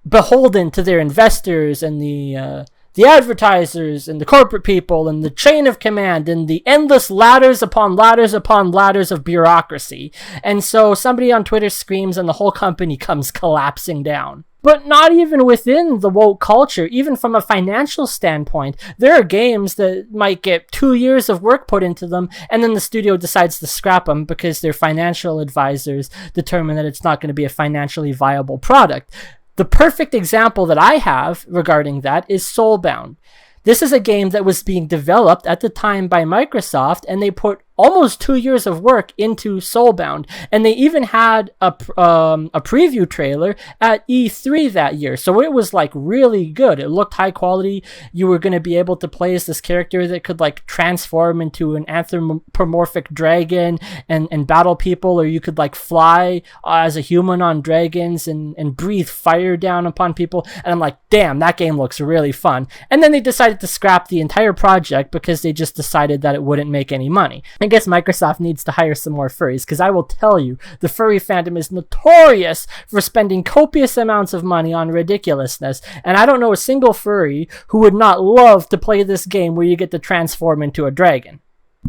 beholden to their investors and the advertisers and the corporate people and the chain of command and the endless ladders upon ladders upon ladders of bureaucracy. And so somebody on Twitter screams and the whole company comes collapsing down. But not even within the woke culture, even from a financial standpoint, there are games that might get 2 years of work put into them, and then the studio decides to scrap them because their financial advisors determine that it's not going to be a financially viable product. The perfect example that I have regarding that is Soulbound. This is a game that was being developed at the time by Microsoft, and they put almost 2 years of work into Soulbound, and they even had a preview trailer at E3 that year, so it was like really good. It looked high quality. You were going to be able to play as this character that could like transform into an anthropomorphic dragon and battle people, or you could like fly as a human on dragons and breathe fire down upon people. And I'm like, damn, that game looks really fun. And then they decided to scrap the entire project because they just decided that it wouldn't make any money. I guess Microsoft needs to hire some more furries, because I will tell you, the furry fandom is notorious for spending copious amounts of money on ridiculousness, and I don't know a single furry who would not love to play this game where you get to transform into a dragon.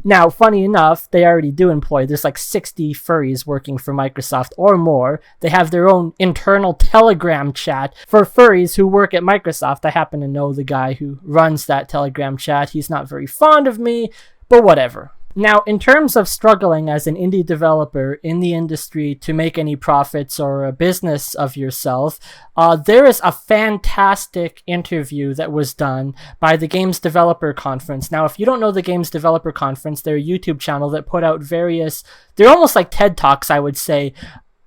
Now, funny enough, they already do employ, there's like 60 furries working for Microsoft or more. They have their own internal Telegram chat for furries who work at Microsoft. I happen to know the guy who runs that Telegram chat. He's not very fond of me, but whatever. Now, in terms of struggling as an indie developer in the industry to make any profits or a business of yourself, there is a fantastic interview that was done by the Games Developer Conference. Now, if you don't know the Games Developer Conference, they're a YouTube channel that put out they're almost like TED Talks, I would say,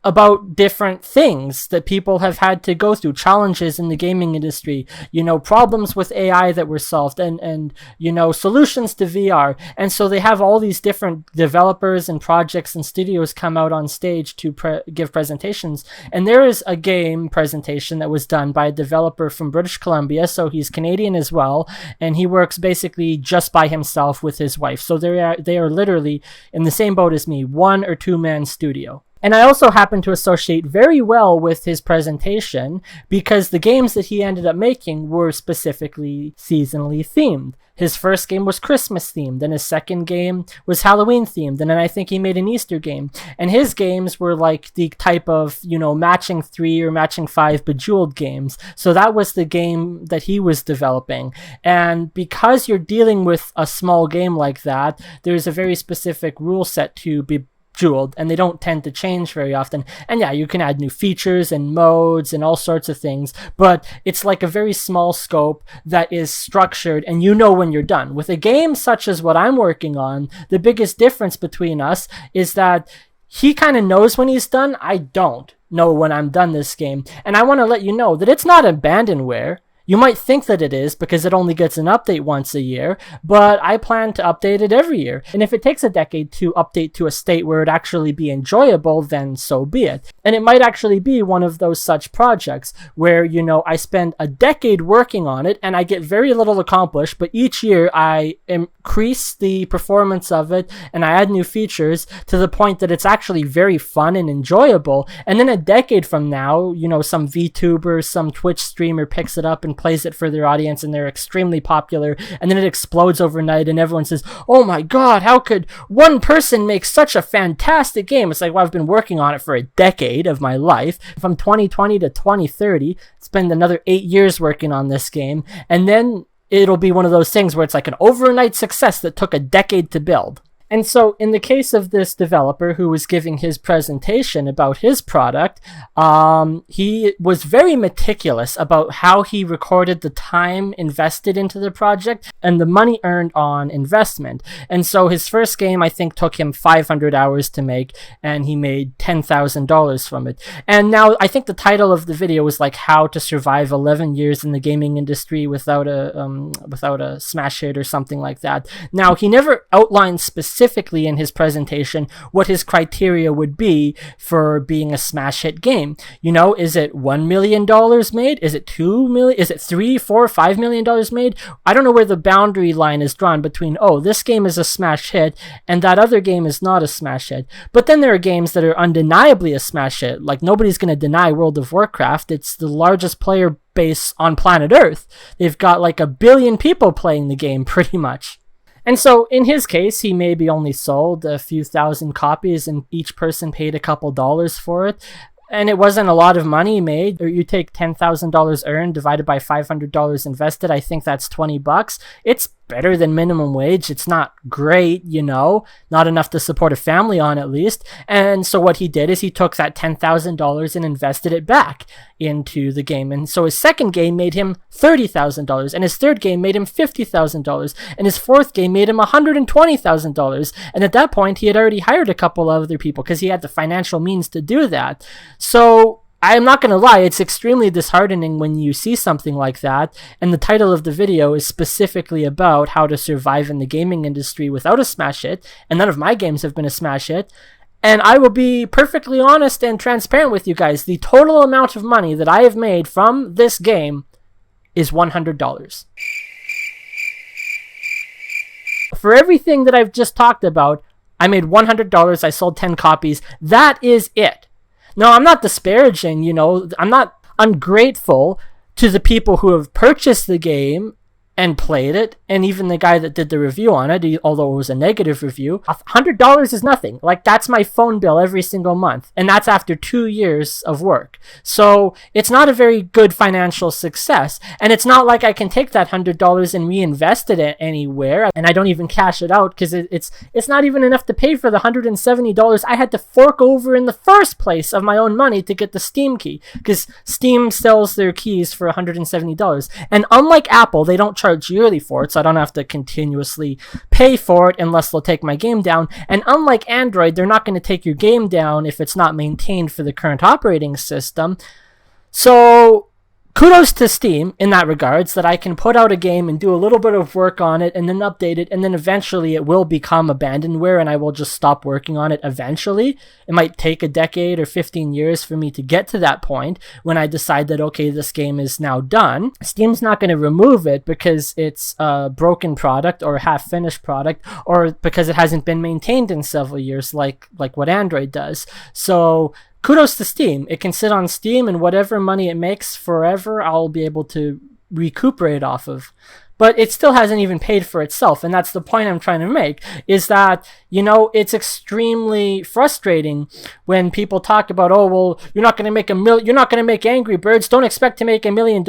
about different things that people have had to go through, challenges in the gaming industry, you know, problems with AI that were solved, and you know, solutions to VR. And so they have all these different developers and projects and studios come out on stage to give presentations. And there is a game presentation that was done by a developer from British Columbia, so he's Canadian as well, and he works basically just by himself with his wife. So they are literally in the same boat as me, 1 or 2 man studio. And I also happen to associate very well with his presentation because the games that he ended up making were specifically seasonally themed. His first game was Christmas themed, and his second game was Halloween themed, and then I think he made an Easter game. And his games were like the type of, matching 3 or matching 5 Bejeweled games. So that was the game that he was developing. And because you're dealing with a small game like that, there's a very specific rule set to be Jeweled, and they don't tend to change very often. And yeah, you can add new features and modes and all sorts of things, but it's like a very small scope that is structured, and when you're done. With a game such as what I'm working on, the biggest difference between us is that he kind of knows when he's done. I don't know when I'm done this game, and I want to let you know that it's not abandonware. You might think that it is because it only gets an update once a year, but I plan to update it every year. And if it takes a decade to update to a state where it actually be enjoyable, then so be it. And it might actually be one of those such projects where, I spend a decade working on it and I get very little accomplished, but each year I increase the performance of it and I add new features to the point that it's actually very fun and enjoyable. And then a decade from now, some VTuber, some Twitch streamer picks it up and plays it for their audience, and they're extremely popular, and then it explodes overnight and everyone says, oh my god, how could one person make such a fantastic game? It's like, well, I've been working on it for a decade of my life, from 2020 to 2030, spend another 8 years working on this game, and then it'll be one of those things where it's like an overnight success that took a decade to build. And so in the case of this developer who was giving his presentation about his product, he was very meticulous about how he recorded the time invested into the project and the money earned on investment. And so his first game, I think, took him 500 hours to make, and he made $10,000 from it. And now I think the title of the video was like how to survive 11 years in the gaming industry without a smash hit or something like that. Now, he never outlined specifically in his presentation what his criteria would be for being a smash hit game. Is it $1 million made? Is it $2 million? Is it $3, $4, $5 million made? I don't know where the boundary line is drawn between, this game is a smash hit and that other game is not a smash hit. But then there are games that are undeniably a smash hit. Like, nobody's going to deny World of Warcraft. It's the largest player base on planet Earth. They've got like 1 billion people playing the game pretty much. And so in his case, he maybe only sold a few thousand copies and each person paid a couple dollars for it. And it wasn't a lot of money made. Or you take $10,000 earned divided by $500 invested, I think that's $20. It's better than minimum wage. It's not great, not enough to support a family on at least. And so what he did is he took that $10,000 and invested it back into the game. And so his second game made him $30,000, and his third game made him $50,000, and his fourth game made him $120,000. And at that point, he had already hired a couple of other people because he had the financial means to do that. So I'm not going to lie, it's extremely disheartening when you see something like that, and the title of the video is specifically about how to survive in the gaming industry without a smash hit, and none of my games have been a smash hit. And I will be perfectly honest and transparent with you guys, the total amount of money that I have made from this game is $100. For everything that I've just talked about, I made $100, I sold 10 copies, that is it. No, I'm not disparaging, I'm not ungrateful to the people who have purchased the game and played it, and even the guy that did the review on it, although it was a negative review. $100 is nothing. Like, that's my phone bill every single month, and that's after 2 years of work. So it's not a very good financial success, and it's not like I can take that $100 and reinvest it anywhere, and I don't even cash it out because it's not even enough to pay for the $170 I had to fork over in the first place of my own money to get the Steam key, because Steam sells their keys for $170, and unlike Apple, they don't charge yearly for it, so I don't have to continuously pay for it unless they'll take my game down. And unlike Android, they're not going to take your game down if it's not maintained for the current operating system. So kudos to Steam in that regards, that I can put out a game and do a little bit of work on it and then update it, and then eventually it will become abandonware and I will just stop working on it eventually. It might take a decade or 15 years for me to get to that point when I decide that, okay, this game is now done. Steam's not going to remove it because it's a broken product or a half-finished product, or because it hasn't been maintained in several years like what Android does. So kudos to Steam. It can sit on Steam, and whatever money it makes forever, I'll be able to recuperate off of. But it still hasn't even paid for itself, and that's the point I'm trying to make, is that, you know, it's extremely frustrating when people talk about, oh, well, you're not going to make you're not going to make Angry Birds, don't expect to make $1 million,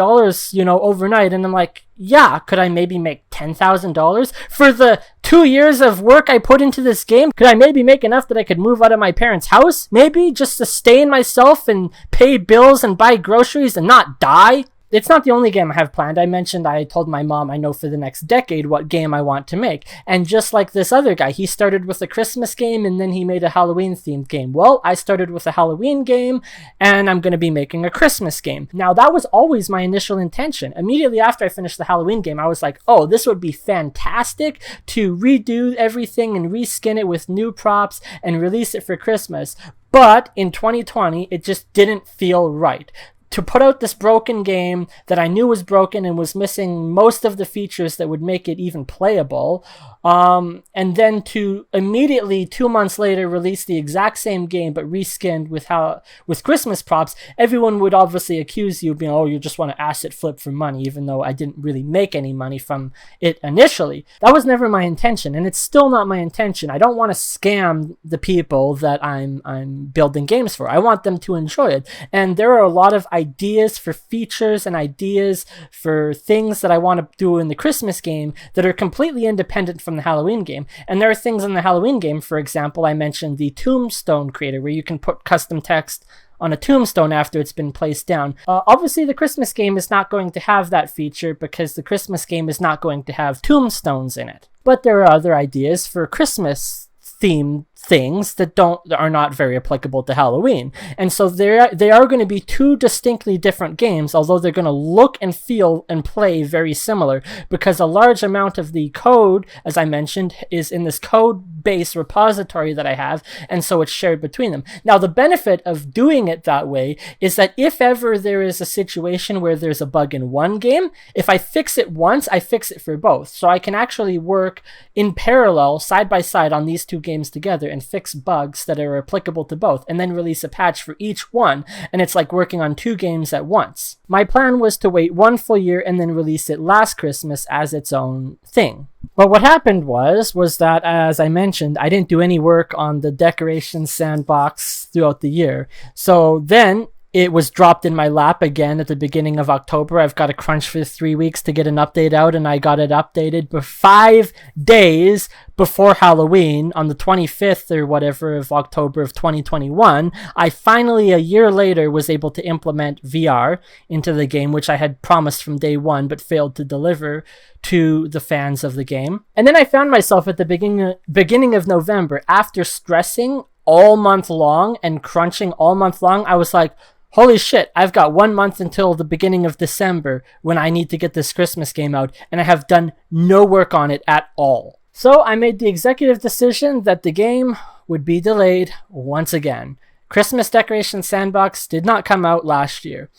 you know, overnight. And I'm like, yeah, could I maybe make $10,000 for the 2 years of work I put into this game? Could I maybe make enough that I could move out of my parents' house, maybe just sustain myself and pay bills and buy groceries and not die? It's not the only game I have planned. I told my mom I know for the next decade what game I want to make. And just like this other guy, he started with a Christmas game and then he made a Halloween-themed game. Well, I started with a Halloween game and I'm going to be making a Christmas game. Now, that was always my initial intention. Immediately after I finished the Halloween game, I was like, oh, this would be fantastic to redo everything and reskin it with new props and release it for Christmas. But in 2020, it just didn't feel right. To put out this broken game that I knew was broken and was missing most of the features that would make it even playable, and then to immediately 2 months later release the exact same game but reskinned with Christmas props, everyone would obviously accuse you of being, oh, you just want to asset flip for money, even though I didn't really make any money from it initially. That was never my intention, and it's still not my intention. I don't want to scam the people that I'm building games for. I want them to enjoy it, and there are a lot of ideas for features and ideas for things that I want to do in the Christmas game that are completely independent from the Halloween game. And there are things in the Halloween game, for example, I mentioned the tombstone creator, where you can put custom text on a tombstone after it's been placed down. Obviously, the Christmas game is not going to have that feature because the Christmas game is not going to have tombstones in it. But there are other ideas for Christmas themed things that are not very applicable to Halloween. And so they are going to be two distinctly different games, although they're going to look and feel and play very similar, because a large amount of the code, as I mentioned, is in this code base repository that I have, and so it's shared between them. Now, the benefit of doing it that way is that if ever there is a situation where there's a bug in one game, if I fix it once, I fix it for both. So I can actually work in parallel, side by side, on these two games together and fix bugs that are applicable to both, and then release a patch for each one, and it's like working on two games at once. My plan was to wait 1 full year and then release it last Christmas as its own thing. But what happened was that, as I mentioned, I didn't do any work on the decoration sandbox throughout the year. So then it was dropped in my lap again at the beginning of October. I've got to crunch for 3 weeks to get an update out, and I got it updated for 5 days before Halloween on the 25th or whatever of October of 2021. I finally, a year later, was able to implement VR into the game, which I had promised from day one but failed to deliver to the fans of the game. And then I found myself at the beginning of November, after stressing all month long and crunching all month long, I was like, holy shit, I've got 1 month until the beginning of December when I need to get this Christmas game out, and I have done no work on it at all. So I made the executive decision that the game would be delayed once again. Christmas Decoration Sandbox did not come out last year.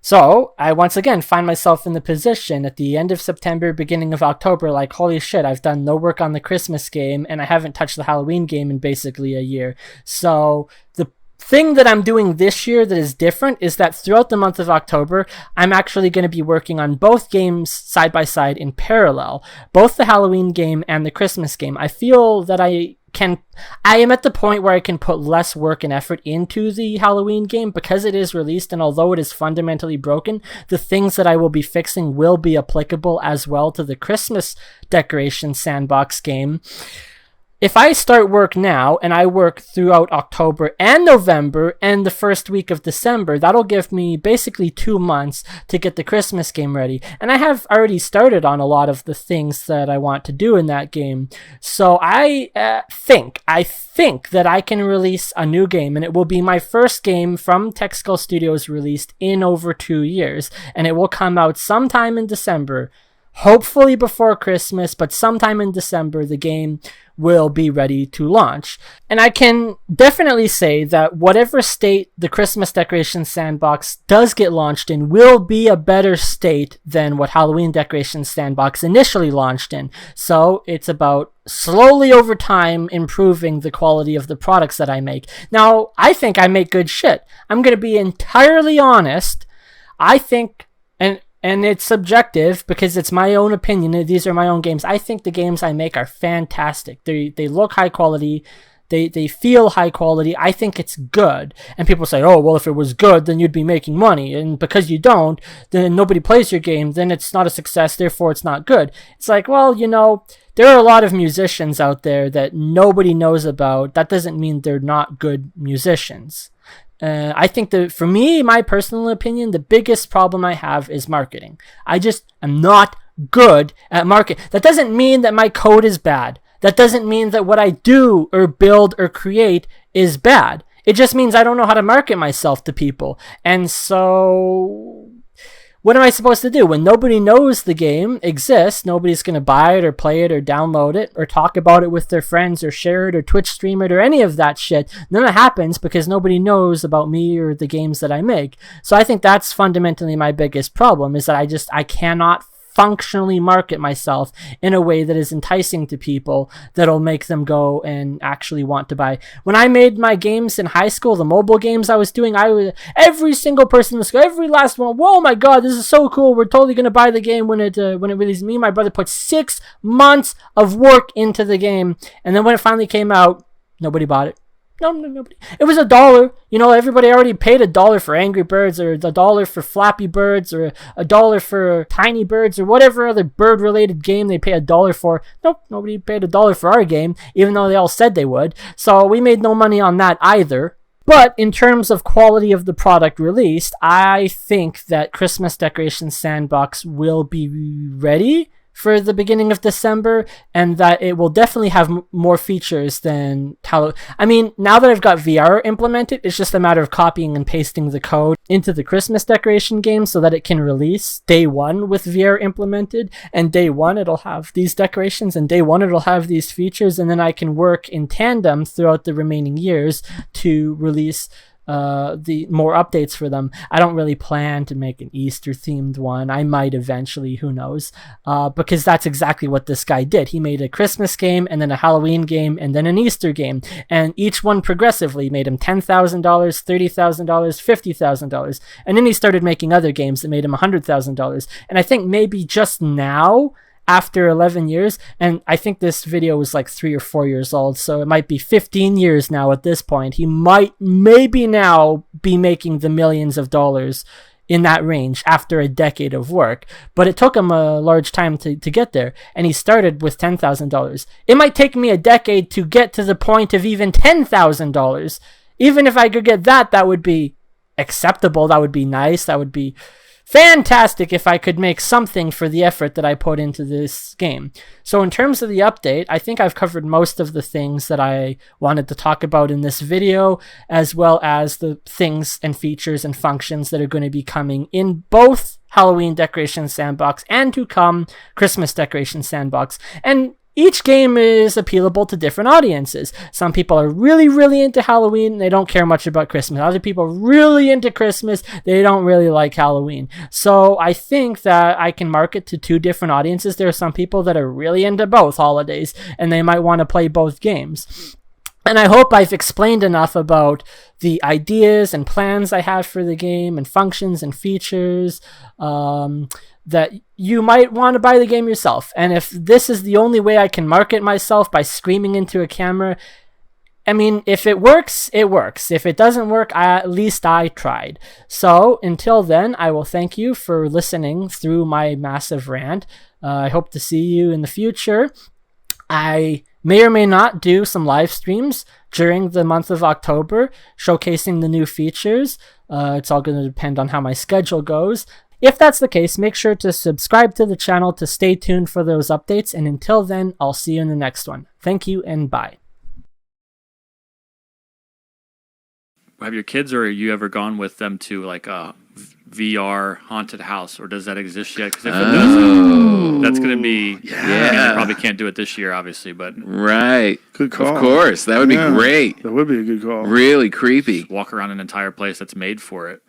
So I once again find myself in the position at the end of September, beginning of October, like, holy shit, I've done no work on the Christmas game, and I haven't touched the Halloween game in basically a year. So the thing that I'm doing this year that is different is that throughout the month of October, I'm actually going to be working on both games side by side in parallel, both the Halloween game and the Christmas game. I feel that I am at the point where I can put less work and effort into the Halloween game because it is released, and although it is fundamentally broken, the things that I will be fixing will be applicable as well to the Christmas Decoration Sandbox game. if I start work now and I work throughout October and November and the first week of December, that'll give me basically 2 months to get the Christmas game ready. And I have already started on a lot of the things that I want to do in that game. So I think that I can release a new game, and it will be my first game from Tech Skull Studios released in over 2 years. And it will come out sometime in December. Hopefully before Christmas, but sometime in December, the game will be ready to launch. And I can definitely say that whatever state the Christmas Decorations Sandbox does get launched in will be a better state than what Halloween Decorations Sandbox initially launched in. So it's about slowly over time improving the quality of the products that I make. Now, I think I make good shit. I'm going to be entirely honest. I think, and it's subjective because it's my own opinion. These are my own games. I think the games I make are fantastic. They look high quality. They feel high quality. I think it's good. And people say, oh, well, if it was good, then you'd be making money. And because you don't, then nobody plays your game. Then it's not a success. Therefore, it's not good. It's like, well, you know, there are a lot of musicians out there that nobody knows about. That doesn't mean they're not good musicians. I think that for me, my personal opinion, the biggest problem I have is marketing. I just am not good at marketing. That doesn't mean that my code is bad. That doesn't mean that what I do or build or create is bad. It just means I don't know how to market myself to people. And so what am I supposed to do? When nobody knows the game exists, nobody's going to buy it or play it or download it or talk about it with their friends or share it or Twitch stream it or any of that shit. None of it happens because nobody knows about me or the games that I make. So I think that's fundamentally my biggest problem, is that I cannot functionally market myself in a way that is enticing to people, that'll make them go and actually want to buy. When I made my games in high school, the mobile games I was doing, every single person in the school, every last one, whoa, my god, this is so cool, we're totally gonna buy the game when it released. Me and my brother put 6 months of work into the game, and then when it finally came out, nobody bought it. Nobody. It was $1. You know, everybody already paid $1 for Angry Birds, or $1 for Flappy Birds, or $1 for Tiny Birds, or whatever other bird-related game they pay $1 for. Nope, nobody paid $1 for our game, even though they all said they would. So we made no money on that either. But in terms of quality of the product released, I think that Christmas Decorations Sandbox will be ready for the beginning of December, and that it will definitely have more features than I mean, now that I've got VR implemented, it's just a matter of copying and pasting the code into the Christmas decoration game so that it can release day one with VR implemented, and day one it'll have these decorations, and day one it'll have these features, and then I can work in tandem throughout the remaining years to release the more updates for them. I don't really plan to make an Easter themed one. I might eventually, who knows, because that's exactly what this guy did. He made a Christmas game, and then a Halloween game, and then an Easter game, and each one progressively made him $10,000, $30,000, $50,000, and then he started making other games that made him $100,000. And I think maybe just now, after 11 years, and I think this video was like 3 or 4 years old, so it might be 15 years now at this point, he might maybe now be making the millions of dollars in that range after a decade of work. But it took him a large time to get there, and he started with $10,000. It might take me a decade to get to the point of even $10,000. Even if I could get that, that would be acceptable, that would be nice, that would be fantastic if I could make something for the effort that I put into this game. So in terms of the update, I think I've covered most of the things that I wanted to talk about in this video, as well as the things and features and functions that are going to be coming in both Halloween Decoration Sandbox and to come Christmas Decoration Sandbox. And each game is appealable to different audiences. Some people are really, really into Halloween, and they don't care much about Christmas. Other people are really into Christmas, they don't really like Halloween. So I think that I can market to 2 different audiences. There are some people that are really into both holidays, and they might want to play both games. And I hope I've explained enough about the ideas and plans I have for the game, and functions and features, that you might want to buy the game yourself. And if this is the only way I can market myself, by screaming into a camera, I mean, if it works, it works. If it doesn't work, at least I tried. So until then, I will thank you for listening through my massive rant. I hope to see you in the future. I may or may not do some live streams during the month of October, showcasing the new features. It's all going to depend on how my schedule goes. If that's the case, make sure to subscribe to the channel to stay tuned for those updates. And until then, I'll see you in the next one. Thank you and bye. Have your kids or you ever gone with them to like a VR haunted house, or does that exist yet? Because if it doesn't, that's going to be... Yeah. I mean, you probably can't do it this year, obviously, but... Right. Good call. Of course. That would be great. That would be a good call. Really creepy. Walk around an entire place that's made for it.